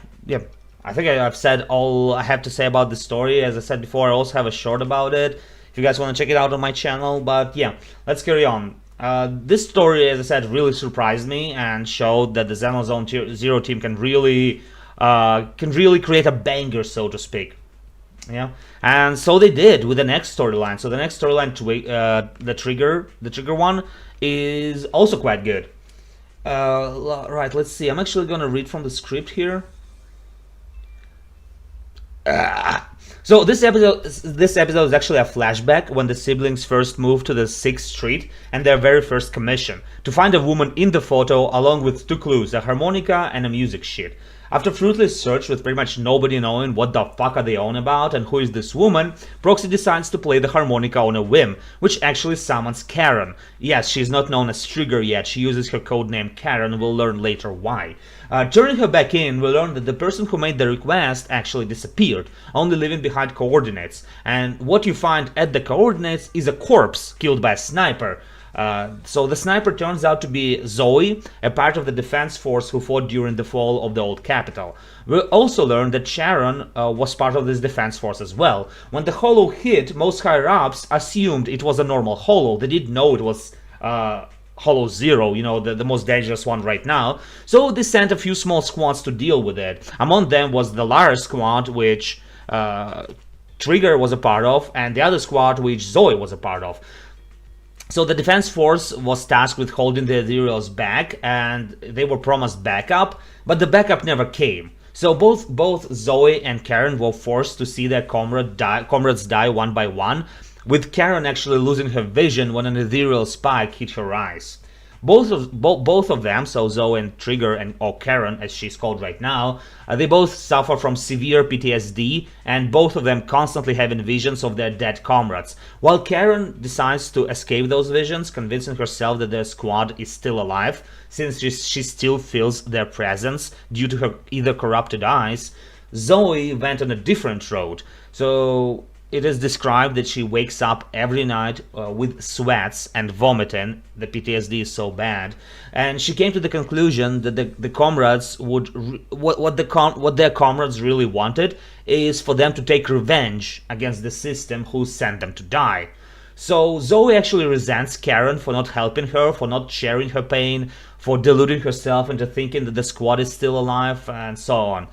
I think I've said all I have to say about the story. As I said before, I also have a short about it, if you guys want to check it out on my channel. But yeah, let's carry on. This story, as I said, really surprised me and showed that the Zenless Zone Zero team can really can really create a banger, so to speak. Yeah, and so they did with the next storyline. So the next storyline, the trigger one, is also quite good. Right, let's see. I'm actually gonna read from the script here. So this episode is actually a flashback when the siblings first moved to the 6th Street and their very first commission, to find a woman in the photo along with 2 clues, a harmonica and a music sheet. After fruitless search with pretty much nobody knowing what the fuck are they on about and who is this woman, Proxy decides to play the harmonica on a whim, which actually summons Karen. Yes, she's not known as Trigger yet, she uses her codename Karen, we'll learn later why. Turning her back in, we learn that the person who made the request actually disappeared, only leaving behind coordinates, and what you find at the coordinates is a corpse killed by a sniper. So the sniper turns out to be Zoe, a part of the defense force who fought during the fall of the old capital. We also learned that Sharon was part of this defense force as well. When the holo hit, most higher-ups assumed it was a normal holo. They didn't know it was Holo Zero, you know, the most dangerous one right now. So they sent a few small squads to deal with it. Among them was the Lara squad, which Trigger was a part of, and the other squad which Zoe was a part of. So the defense force was tasked with holding the Ethereals back, and they were promised backup, but the backup never came. So both Zoe and Karen were forced to see their comrades die one by one, with Karen actually losing her vision when an ethereal spike hit her eyes. Both of them, so Zoe and Trigger, or Karen as she's called right now, they both suffer from severe PTSD, and both of them constantly having visions of their dead comrades, while Karen decides to escape those visions, convincing herself that their squad is still alive, since she still feels their presence due to her either corrupted eyes. Zoe went on a different road, so it is described that she wakes up every night with sweats and vomiting. The PTSD is so bad, and she came to the conclusion that the comrades would what their comrades really wanted is for them to take revenge against the system who sent them to die. So Zoe actually resents Karen for not helping her, for not sharing her pain, for deluding herself into thinking that the squad is still alive, and so on.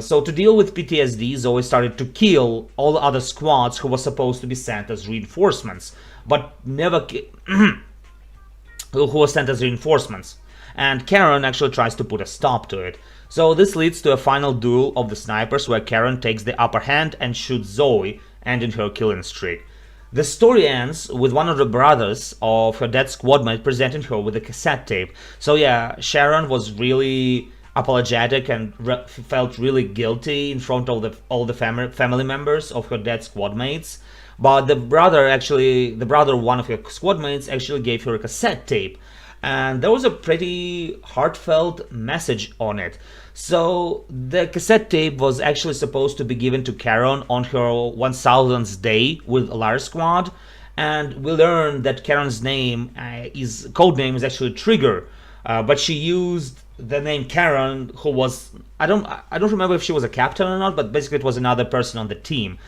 So to deal with PTSD, Zoe started to kill all the other squads who were supposed to be sent as reinforcements, but never who were sent as reinforcements. And Karen actually tries to put a stop to it. So this leads to a final duel of the snipers where Karen takes the upper hand and shoots Zoe, ending her killing streak. The story ends with one of the brothers of her dead squadmate presenting her with a cassette tape. So yeah, Sharon was really apologetic and felt really guilty in front of all the family members of her dead squad mates, but the brother of one of her squad mates actually gave her a cassette tape, and there was a pretty heartfelt message on it. So the cassette tape was actually supposed to be given to Karen on her 1000th day with Lara squad, and we learned that Karen's codename is actually Trigger, but she used the name Karen, who was I don't remember if she was a captain or not, but basically it was another person on the team.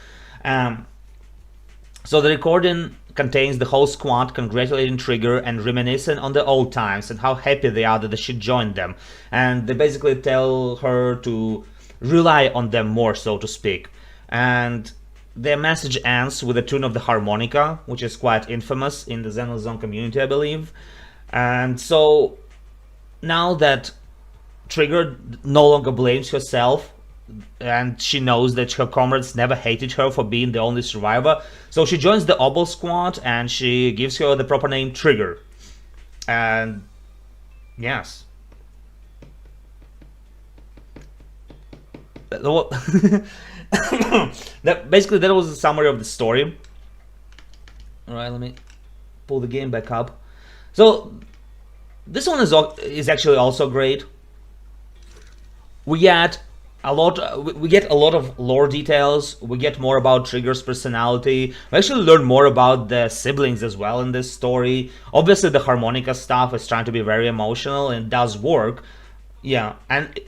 So the recording contains the whole squad congratulating Trigger and reminiscing on the old times and how happy they are that she joined them, and they basically tell her to rely on them more, so to speak. And their message ends with the tune of the harmonica, which is quite infamous in the Zenless Zone community, I believe. And so now that Trigger no longer blames herself, and she knows that her comrades never hated her for being the only survivor, so she joins the Obel squad and she gives her the proper name Trigger. And yes, basically that was the summary of the story. Alright, let me pull the game back up. So this one is actually also great. We get a lot of lore details. We get more about Trigger's personality. We actually learn more about the siblings as well in this story. Obviously the harmonica stuff is trying to be very emotional and does work. Yeah, and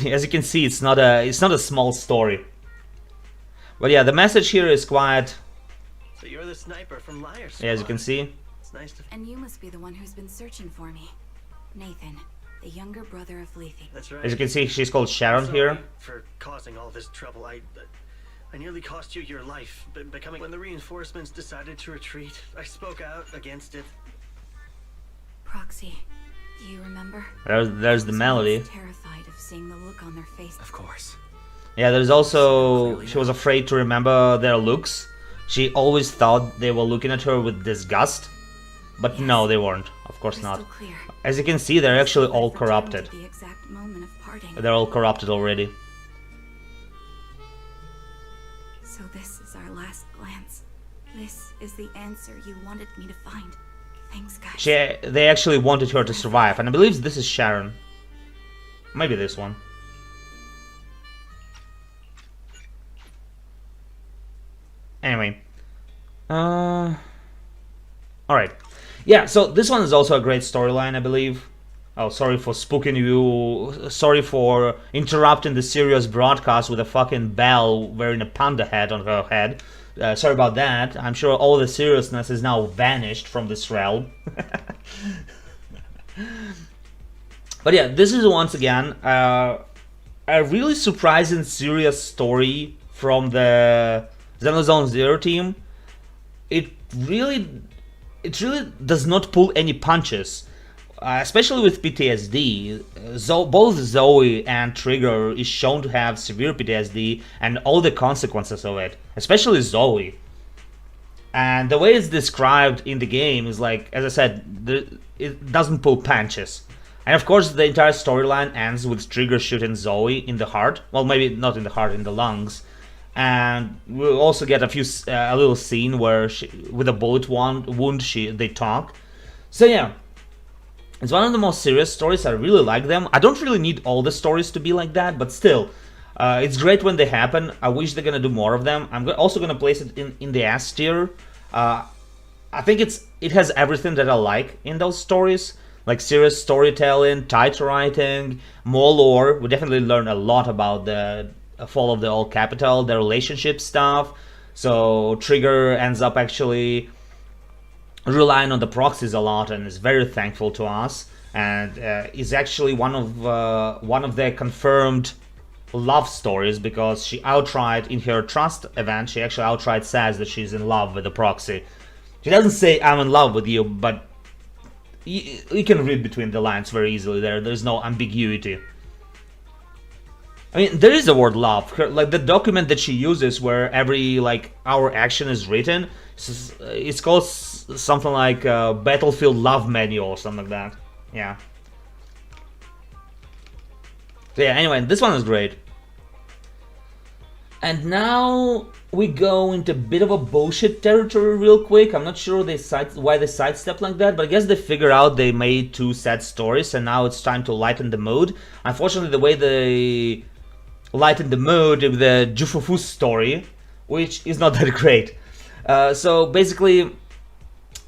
as you can see, it's not a small story. But yeah, the message here is quite. So you're the sniper from Liar's. Yeah, as you can see. It's nice to. And you must be the one who's been searching for me, Nathan. the younger brother of Lethe. That's right. As you can see, she's called Sharon Sorry here. for causing all this trouble. I nearly cost you your life. Becoming when the reinforcements decided to retreat, I spoke out against it. Proxy, do you remember? There's the melody. I was terrified of seeing the look on their face. Of course. Yeah, there's also, she was afraid to remember their looks. She always thought they were looking at her with disgust. But Yes. no, they weren't. Of course Crystal not. clear. As you can see, they're actually all But for time to corrupted. The exact moment of parting. They're all corrupted already. So this is our last glance. This is the answer you wanted me to find. Thanks, guys. They actually wanted her to survive, and I believe this is Sharon. Maybe this one. Anyway. Alright. Yeah, so this one is also a great storyline, I believe. Oh, sorry for spooking you. Sorry for interrupting the serious broadcast with a fucking bell wearing a panda hat on her head. Sorry about that. I'm sure all the seriousness is now vanished from this realm. But yeah, this is once again a really surprising serious story from the Zenless Zone Zero team. It really does not pull any punches. Especially with PTSD, both Zoe and Trigger is shown to have severe PTSD and all the consequences of it, especially Zoe. And the way it's described in the game is like, as I said, it doesn't pull punches. And of course the entire storyline ends with Trigger shooting Zoe in the heart. Well, maybe not in the heart, in the lungs. And we'll also get a little scene where with a bullet wound they talk. So yeah. It's one of the most serious stories. I really like them. I don't really need all the stories to be like that, but still, it's great when they happen. I wish they're gonna do more of them. I'm also gonna place it in the S tier. I think it has everything that I like in those stories, like serious storytelling, tight writing, more lore. We definitely learn a lot about the fall of the Old Capital, the relationship stuff. So Trigger ends up actually relying on the proxies a lot and is very thankful to us, and is actually one of their confirmed love stories, because she outright, in her trust event, she actually outright says that she's in love with the proxy. She doesn't say I'm in love with you, but you can read between the lines very easily there. There's no ambiguity. I mean, there is a word love. Like the document that she uses where every our action is written, it's called something like Battlefield Love Manual or something like that. Yeah. So yeah, anyway, this one is great. And now we go into a bit of a bullshit territory real quick. I'm not sure why they sidestep like that, but I guess they figure out they made two sad stories and now it's time to lighten the mood. Unfortunately, the way they lighten the mood with the Jufufu story, which is not that great. So basically,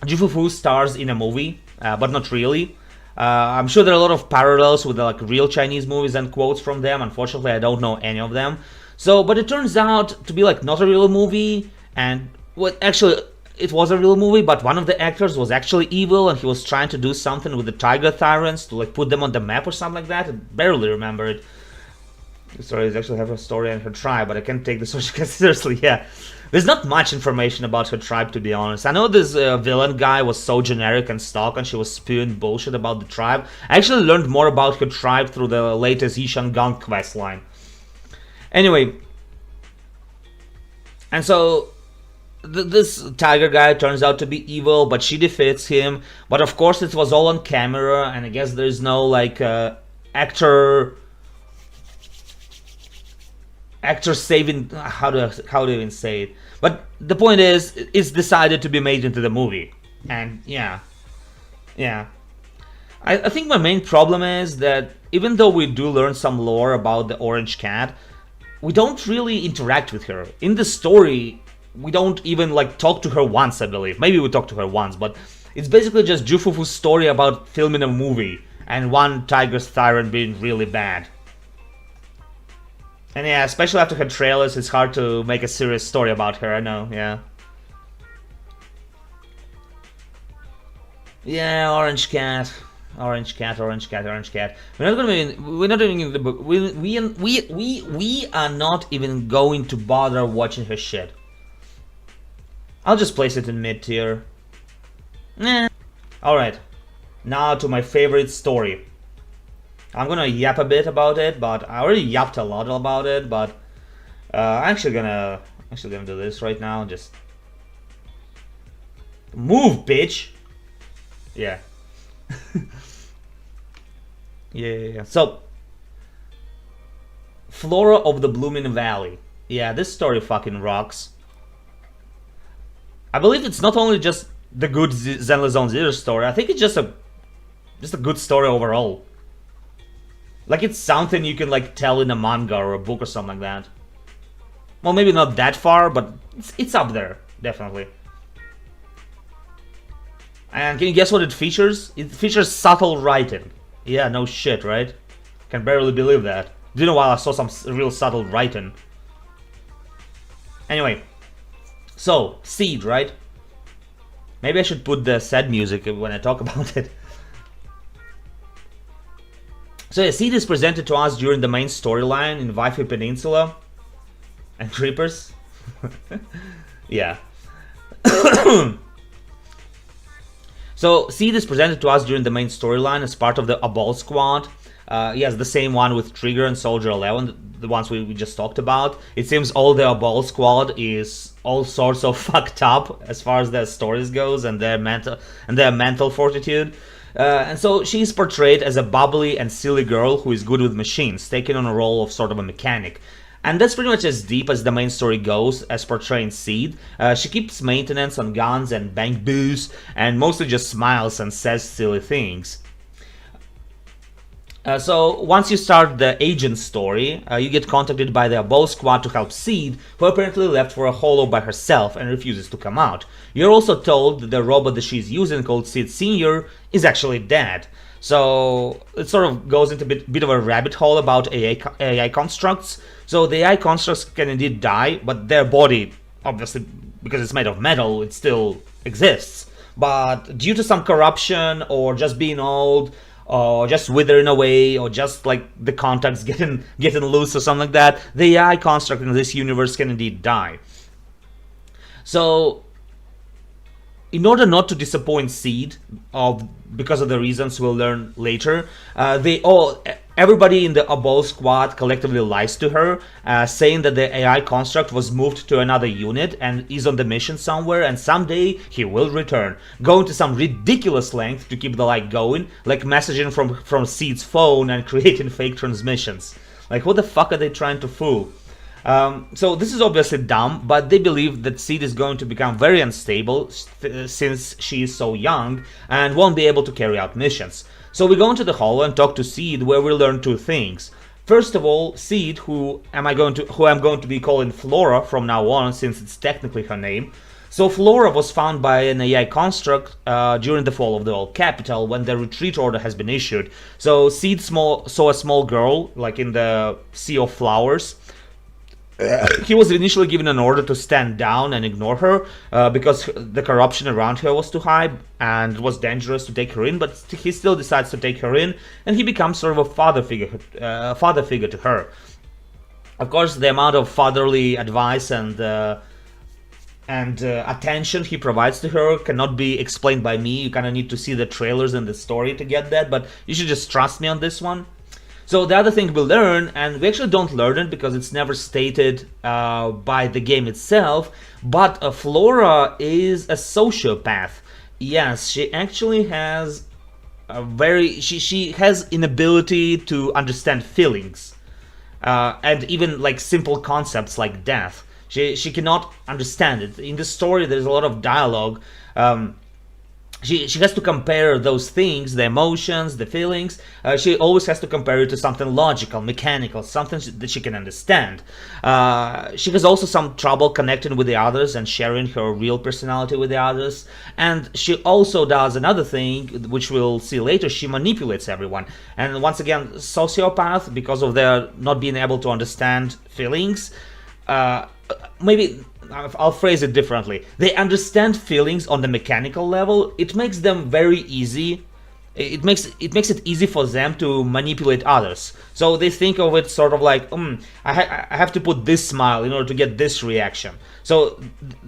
Jufufu stars in a movie, but not really. I'm sure there are a lot of parallels with real Chinese movies and quotes from them. Unfortunately, I don't know any of them. So, but it turns out to be not a real movie, and actually it was a real movie, but one of the actors was actually evil, and he was trying to do something with the Tiger Tyrants to put them on the map or something like that. I barely remember it. The stories actually have her story and her tribe, but I can't take the story seriously. Yeah, there's not much information about her tribe, to be honest. I know this villain guy was so generic and stock, and she was spewing bullshit about the tribe. I actually learned more about her tribe through the latest Yishan Gang quest line. Anyway, and so this tiger guy turns out to be evil, but she defeats him. But of course, it was all on camera, and I guess there's no actor saving, how do even say it, but the point is it's decided to be made into the movie. And yeah I think my main problem is that even though we do learn some lore about the orange cat, we don't really interact with her in the story. We don't even talk to her once, I believe. Maybe we talk to her once, but it's basically just Jufufu's story about filming a movie and one tiger's tyrant being really bad. And yeah, especially after her trailers, it's hard to make a serious story about her, I know, yeah. Yeah, Orange Cat. Orange cat, orange cat, orange cat. We're not even we are not even going to bother watching her shit. I'll just place it in mid tier. Alright. Now to my favorite story. I'm gonna yap a bit about it, but I already yapped a lot about it, but I'm actually gonna do this right now. Just move, bitch. Yeah. Yeah. So, Flora of the Blooming Valley. Yeah, this story fucking rocks. I believe it's not only just the good Zenless Zone Zero story. I think it's just a good story overall. Like, it's something you can like tell in a manga or a book or something like that. Well, maybe not that far, but it's up there, definitely. And can you guess what it features? It features subtle writing. Yeah, no shit, right? Can barely believe that. Didn't know while I saw some real subtle writing. Anyway, so Seed, right? Maybe I should put the sad music when I talk about it. So yeah, Seed is presented to us during the main storyline in Waifu Peninsula. And Creepers. Yeah. So, Seed is presented to us during the main storyline as part of the Abol Squad. Yes, the same one with Trigger and Soldier 11, the ones we just talked about. It seems all the Abol Squad is all sorts of fucked up as far as their stories goes and their mental fortitude. And so she's portrayed as a bubbly and silly girl who is good with machines, taking on a role of sort of a mechanic. And that's pretty much as deep as the main story goes, as portraying Seed. She keeps maintenance on guns and bank booze, and mostly just smiles and says silly things. So once you start the agent story, you get contacted by the Abol Squad to help Seed, who apparently left for a holo by herself and refuses to come out. You're also told that the robot that she's using, called Seed Senior, is actually dead. So it sort of goes into a bit of a rabbit hole about AI constructs. So the AI constructs can indeed die, but their body, obviously, because it's made of metal, it still exists. But due to some corruption, or just being old, or just withering away, or just like the contacts getting loose or something like that, the AI construct in this universe can indeed die. So, in order not to disappoint Seed, because of the reasons we'll learn later, everybody in the Abol Squad collectively lies to her, saying that the AI construct was moved to another unit and is on the mission somewhere, and someday he will return, going to some ridiculous length to keep the light going, like messaging from Seed's phone and creating fake transmissions. Like, what the fuck are they trying to fool? So this is obviously dumb, but they believe that Seed is going to become very unstable since she is so young and won't be able to carry out missions. So we go into the hall and talk to Seed, where we learn two things. First of all, Seed, who I'm going to be calling Flora from now on, since it's technically her name. So Flora was found by an AI construct during the fall of the old capital, when the retreat order has been issued. So Seed saw a small girl, like in the Sea of Flowers. He was initially given an order to stand down and ignore her because the corruption around her was too high and it was dangerous to take her in, but he still decides to take her in, and he becomes sort of a father figure to her. Of course, the amount of fatherly advice and attention he provides to her cannot be explained by me. You kind of need to see the trailers and the story to get that, but you should just trust me on this one. So the other thing we learn, and we actually don't learn it because it's never stated by the game itself, but Flora is a sociopath. Yes, she actually has she has inability to understand feelings, and even like simple concepts like death. She cannot understand it. In the story, there's a lot of dialogue. She has to compare those things, the emotions, the feelings. She always has to compare it to something logical, mechanical, something that she can understand. She has also some trouble connecting with the others and sharing her real personality with the others. And she also does another thing, which we'll see later. She manipulates everyone. And once again, sociopath, because of their not being able to understand feelings. Maybe I'll phrase it differently. They understand feelings on the mechanical level. It makes them very easy it makes it easy for them to manipulate others. So they think of it sort of like, I have to put this smile in order to get this reaction. So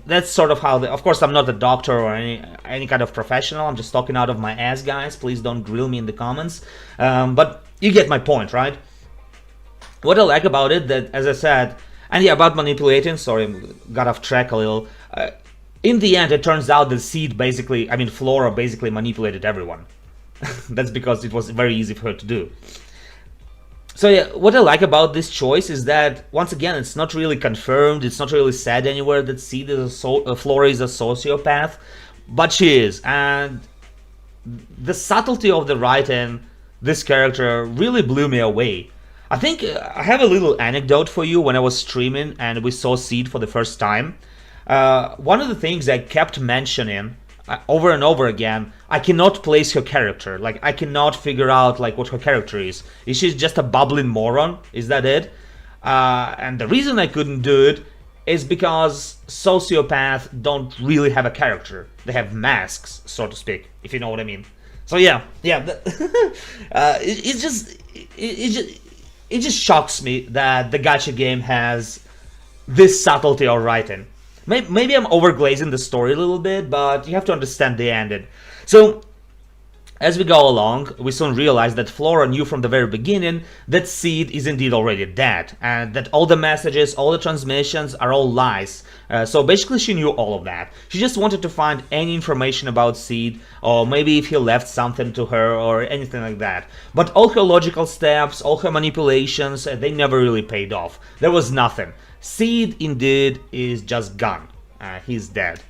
that's sort of how of course I'm not a doctor or any kind of professional. I'm just talking out of my ass, guys. Please don't grill me in the comments. But you get my point, right? What I like about it, that, as I said, and yeah, about manipulating, sorry, got off track a little. In the end, it turns out that Seed basically, I mean, Flora basically manipulated everyone. That's because it was very easy for her to do. So yeah, what I like about this choice is that, once again, it's not really confirmed, it's not really said anywhere that Seed is Flora is a sociopath, but she is. And the subtlety of the writing, this character, really blew me away. I think I have a little anecdote for you. When I was streaming and we saw Seed for the first time, one of the things I kept mentioning over and over again, I cannot place her character. Like, I cannot figure out like what her character is. Is she just a bubbling moron? Is that it? And the reason I couldn't do it is because sociopaths don't really have a character. They have masks, so to speak, if you know what I mean. So yeah, it just shocks me that the gacha game has this subtlety of writing. Maybe I'm overglazing the story a little bit, but you have to understand the ending. So, as we go along, we soon realize that Flora knew from the very beginning that Seed is indeed already dead, and that all the messages, all the transmissions are all lies. So basically she knew all of that. She just wanted to find any information about Seed, or maybe if he left something to her, or anything like that. But all her logical steps, all her manipulations, they never really paid off. There was nothing. Seed indeed is just gone. He's dead.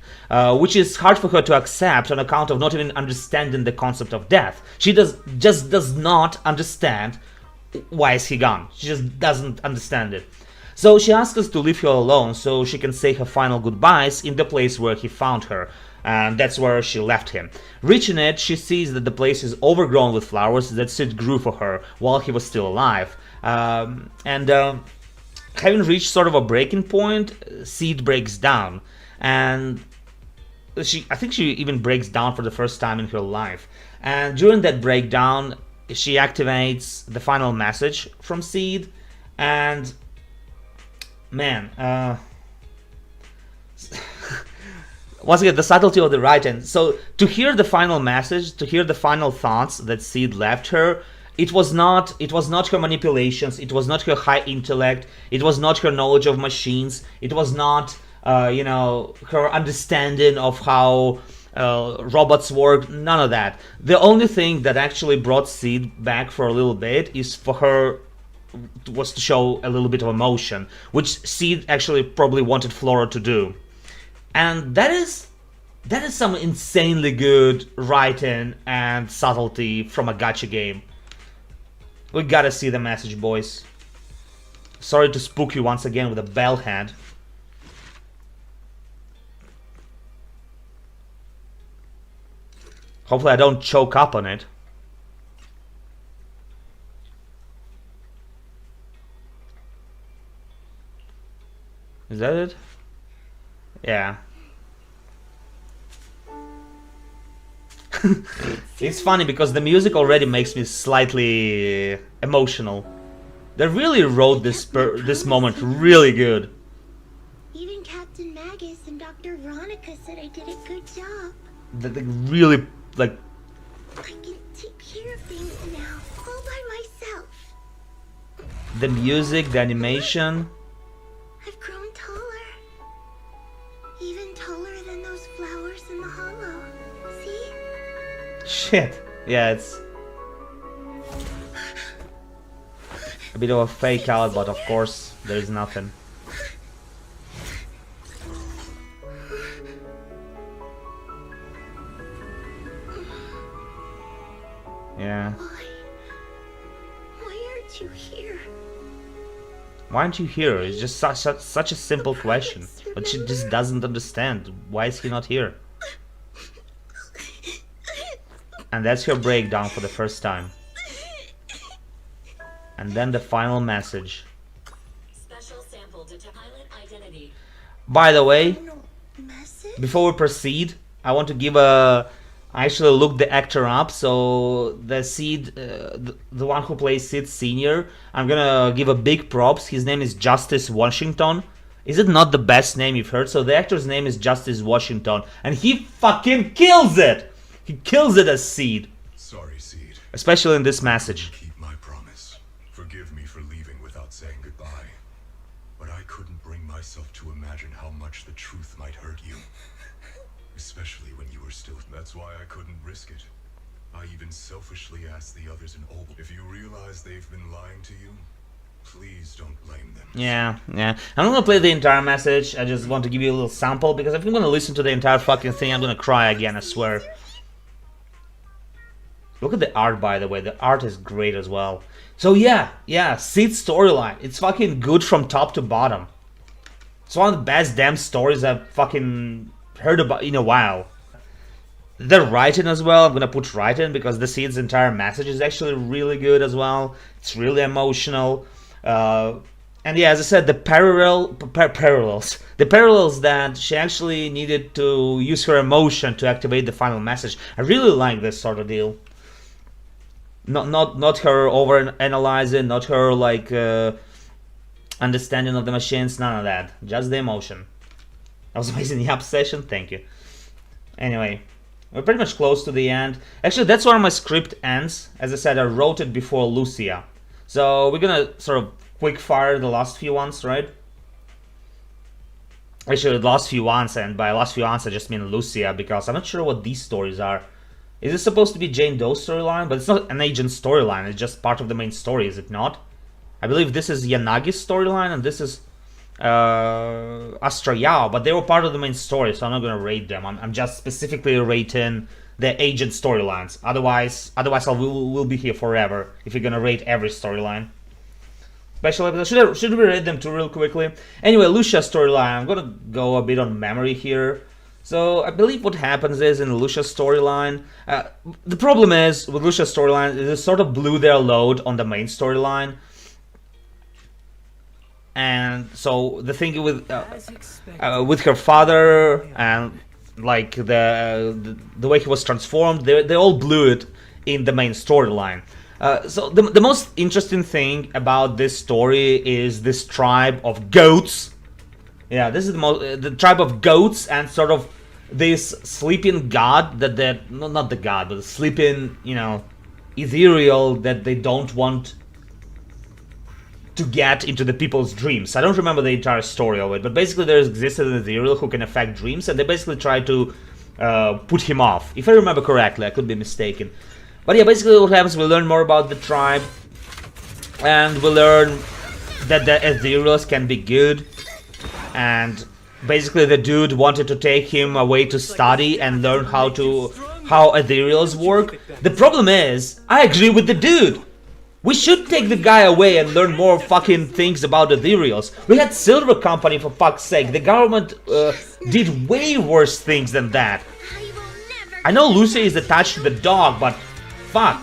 Which is hard for her to accept on account of not even understanding the concept of death. She just does not understand why is he gone. She just doesn't understand it. So she asks us to leave her alone so she can say her final goodbyes in the place where he found her. And that's where she left him. Reaching it, she sees that the place is overgrown with flowers that Sid grew for her while he was still alive. Having reached sort of a breaking point, Seed breaks down, and I think she even breaks down for the first time in her life. And during that breakdown, she activates the final message from Seed, and man, once again, the subtlety of the writing. So to hear the final message, to hear the final thoughts that Seed left her, it was not her manipulations, it was not her high intellect, it was not her knowledge of machines, it was not her understanding of how robots work, none of that. The only thing that actually brought Seed back for a little bit is for her was to show a little bit of emotion, which Seed actually probably wanted Flora to do. And that is some insanely good writing and subtlety from a gacha game. We gotta see the message, boys. Sorry to spook you once again with a bell head. Hopefully I don't choke up on it. Is that it? Yeah. It's funny because the music already makes me slightly emotional. They really wrote this moment really good. Even Captain Magus and Dr. Veronica said I did a good job. They really, like... I can take care of things now, all by myself. The music, the animation... I've grown taller. Even taller than those flowers in the hollow. See? Shit. Yeah, it's... a bit of a fake out, but of course, there is nothing. Yeah. Why aren't you here? Why aren't you here? It's just such a simple question. But she just doesn't understand. Why is he not here? And that's her breakdown for the first time. And then the final message. Special sample to pilot identity. By the way, before we proceed, I want to give a I actually looked the actor up, so the Sid, the one who plays Sid Senior, I'm gonna give a big props. His name is Justice Washington. Is it not the best name you've heard? So the actor's name is Justice Washington, and he fucking kills it! He kills it as Sid. Sorry, Seed. Especially in this message. Keep my promise. Forgive me for leaving without saying goodbye. But I couldn't bring myself to imagine how much the truth might hurt you. Especially when you were still... That's why I couldn't risk it. I even selfishly asked the others in Oval. If you realize they've been lying to you, please don't blame them. Yeah. I'm not gonna play the entire message. I just want to give you a little sample, because if I'm gonna listen to the entire fucking thing, I'm gonna cry again, I swear. Look at the art, by the way. The art is great as well. So yeah, Sid's storyline. It's fucking good from top to bottom. It's one of the best damn stories I've fucking heard about in a while. The writing as well, I'm gonna put writing because the Sid's entire message is actually really good as well. It's really emotional. And yeah, as I said, the parallels that she actually needed to use her emotion to activate the final message. I really like this sort of deal. Not her over analyzing, not her like understanding of the machines, none of that. Just the emotion. I was amazing. The obsession, thank you. Anyway, we're pretty much close to the end. Actually, that's where my script ends. As I said, I wrote it before Lucia. So we're gonna sort of quick fire the last few ones, right? Actually, the last few ones, and by last few ones I just mean Lucia, because I'm not sure what these stories are. Is it supposed to be Jane Doe's storyline? But it's not an agent storyline, it's just part of the main story, is it not? I believe this is Yanagi's storyline, and this is Astra Yao, but they were part of the main story, so I'm not gonna rate them. I'm just specifically rating the agent storylines. Otherwise we'll be here forever if you're gonna rate every storyline. Especially, should we rate them too real quickly? Anyway, Lucia's storyline, I'm gonna go a bit on memory here. So I believe what happens is in Lucia's storyline, the problem is with Lucia's storyline, it sort of blew their load on the main storyline. And so the thing with her father and like the way he was transformed, they all blew it in the main storyline. So the most interesting thing about this story is this tribe of goats. Yeah, this is the tribe of goats, and sort of this sleeping god that not the god, but the sleeping, ethereal that they don't want to get into the people's dreams. I don't remember the entire story of it, but basically there existed an ethereal who can affect dreams, and they basically try to put him off. If I remember correctly, I could be mistaken. But yeah, basically what happens, we learn more about the tribe, and we learn that the ethereals can be good, and basically the dude wanted to take him away to study and learn how ethereals work. The problem is, I agree with the dude. We should take the guy away and learn more fucking things about ethereals. We had Silver Company, for fuck's sake. The government did way worse things than that. I know Lucy is attached to the dog, but fuck.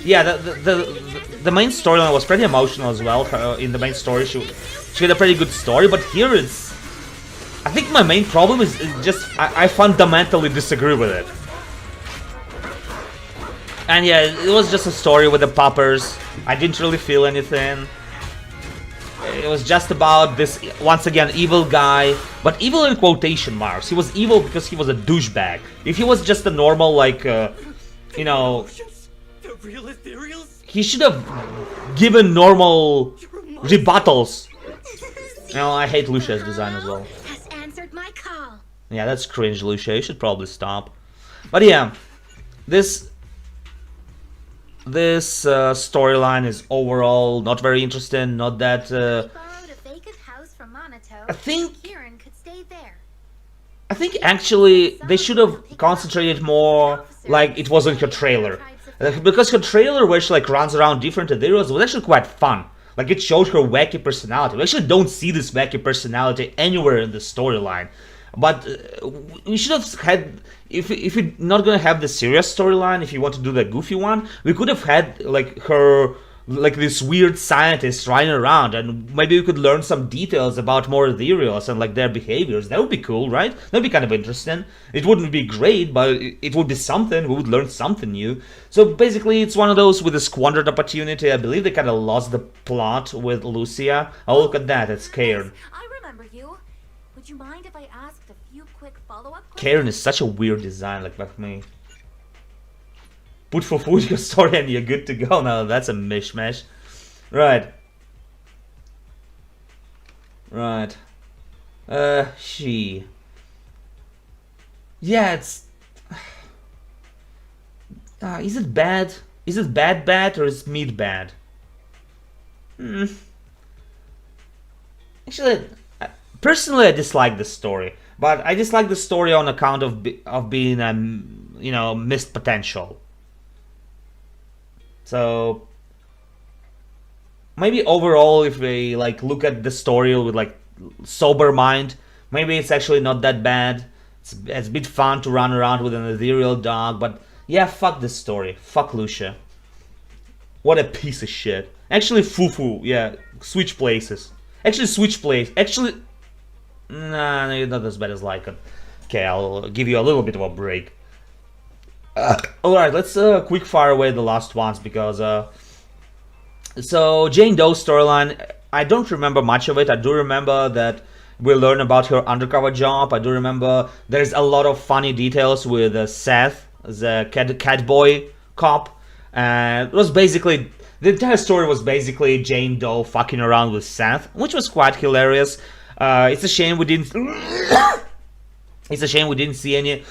Yeah, the main storyline was pretty emotional as well. In the main story, she had a pretty good story, but here it's... I think my main problem is just I fundamentally disagree with it. And yeah, it was just a story with the poppers. I didn't really feel anything. It was just about this, once again, evil guy. But evil in quotation marks. He was evil because he was a douchebag. If he was just a normal, like, he should have given normal rebuttals. I hate Lucia's design as well. Yeah, that's cringe, Lucia. You should probably stop. But yeah, this storyline is overall not very interesting. Not that. I think actually they should have concentrated more, like it was in her trailer, because her trailer where she like runs around different ethereals was actually quite fun. Like it showed her wacky personality. We actually don't see this wacky personality anywhere in the storyline. But we should have had, if we're not gonna have the serious storyline, if you want to do the goofy one, we could have had like her like this weird scientist running around, and maybe we could learn some details about more ethereals and like their behaviors. That would be cool, right? That'd be kind of interesting. It wouldn't be great, but it would be something. We would learn something new. So basically, it's one of those with a squandered opportunity. I believe they kind of lost the plot with Lucia. Oh, look at that, it's Cairn. I remember you. Would you mind if I asked a few quick follow-up questions? Cairn is such a weird design, like by me. Put for food your story and you're good to go. Now that's a mishmash. Right. Right. She. Yeah, it's... is it bad? Is it bad or is meat bad? Actually, personally I dislike this story. But I dislike the story on account of being, you know, missed potential. So maybe overall, if we like look at the story with like sober mind, maybe it's actually not that bad. It's a bit fun to run around with an ethereal dog, but yeah, fuck this story. Fuck Lucia. What a piece of shit. Actually, Fufu, yeah, switch places. Actually, switch place. Actually, nah, not as bad as Lycan. Okay, I'll give you a little bit of a break. Alright, let's quick fire away the last ones, because so Jane Doe's storyline, I don't remember much of it. I do remember that we learn about her undercover job. I do remember there's a lot of funny details with Seth, the cat boy cop, and it was basically, the entire story was basically Jane Doe fucking around with Seth, which was quite hilarious. It's a shame we didn't it's a shame we didn't see any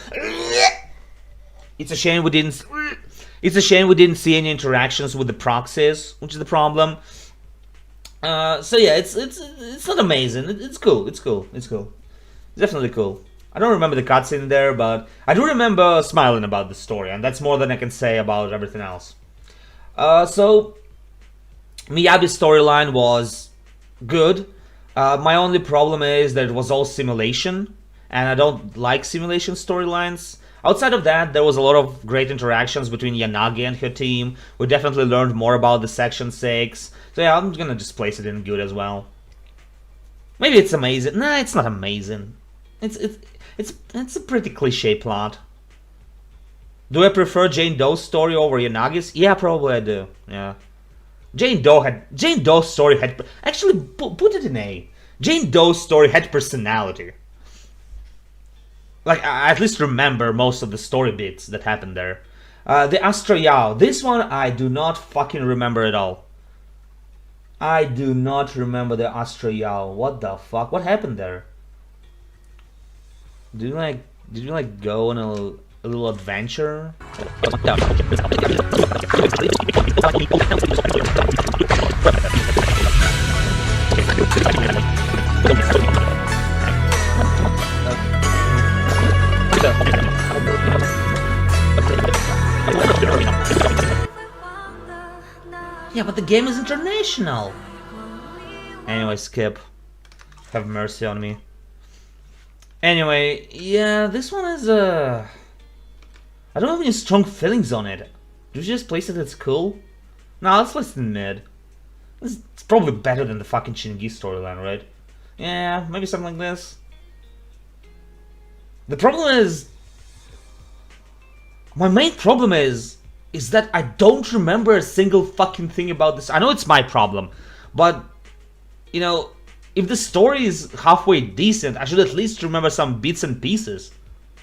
It's a shame we didn't. It's a shame we didn't see any interactions with the proxies, which is the problem. So yeah, it's not amazing. It's cool. It's cool. It's cool. It's definitely cool. I don't remember the cutscene there, but I do remember smiling about the story, and that's more than I can say about everything else. So Miyabi's storyline was good. My only problem is that it was all simulation, and I don't like simulation storylines. Outside of that, there was a lot of great interactions between Yanagi and her team. We definitely learned more about the Section 6. So yeah, I'm gonna just place it in good as well. Maybe it's amazing. Nah, it's not amazing. It's a pretty cliche plot. Do I prefer Jane Doe's story over Yanagi's? Yeah, probably I do. Yeah. Jane Doe's story had... Actually, put it in A. Jane Doe's story had personality. Like, I at least remember most of the story bits that happened there. The Astra Yao. This one, I do not fucking remember at all. I do not remember the Astra Yao. What the fuck? What happened there? Did you like go on a little adventure? Yeah, but the game is international. Anyway, skip. Have mercy on me. Anyway, yeah, this one is I don't have any strong feelings on it. Do you just place it as cool? No, let's place it in mid. It's probably better than the fucking Shingi storyline, right? Yeah, maybe something like this. The problem is... My main problem is that I don't remember a single fucking thing about this. I know it's my problem, but, you know, if the story is halfway decent, I should at least remember some bits and pieces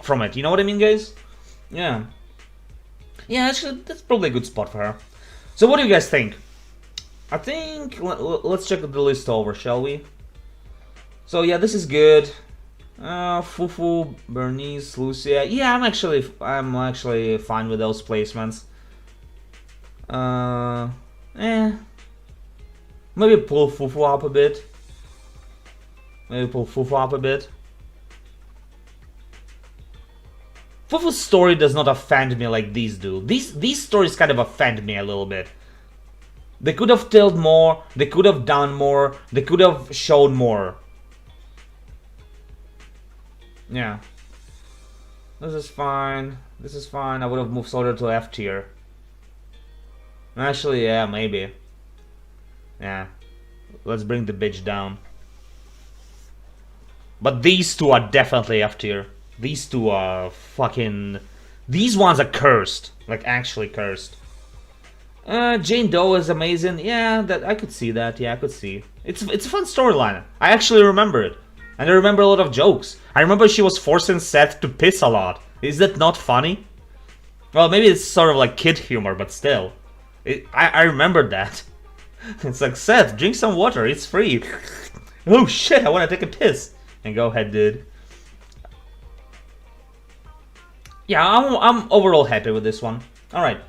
from it. You know what I mean, guys? Yeah. Yeah, actually, that's probably a good spot for her. So what do you guys think? I think... Let's check the list over, shall we? So yeah, this is good. Fufu, Bernice, Lucia. Yeah, I'm actually fine with those placements. Maybe pull Fufu up a bit. Fufu's story does not offend me like these do. These stories kind of offend me a little bit. They could have told more, they could have done more, they could have shown more. Yeah. This is fine. This is fine. I would have moved Soldier to F tier. Actually, yeah, maybe. Yeah. Let's bring the bitch down. But these two are definitely F tier. These two are fucking... These ones are cursed. Like, actually cursed. Jane Doe is amazing. Yeah, that I could see that. Yeah, I could see. It's a fun storyline. I actually remember it. And I remember a lot of jokes. I remember she was forcing Seth to piss a lot. Is that not funny? Well, maybe it's sort of like kid humor, but still. I remembered that. It's like, Seth, drink some water. It's free. Oh shit, I want to take a piss. And go ahead, dude. Yeah, I'm overall happy with this one. Alright.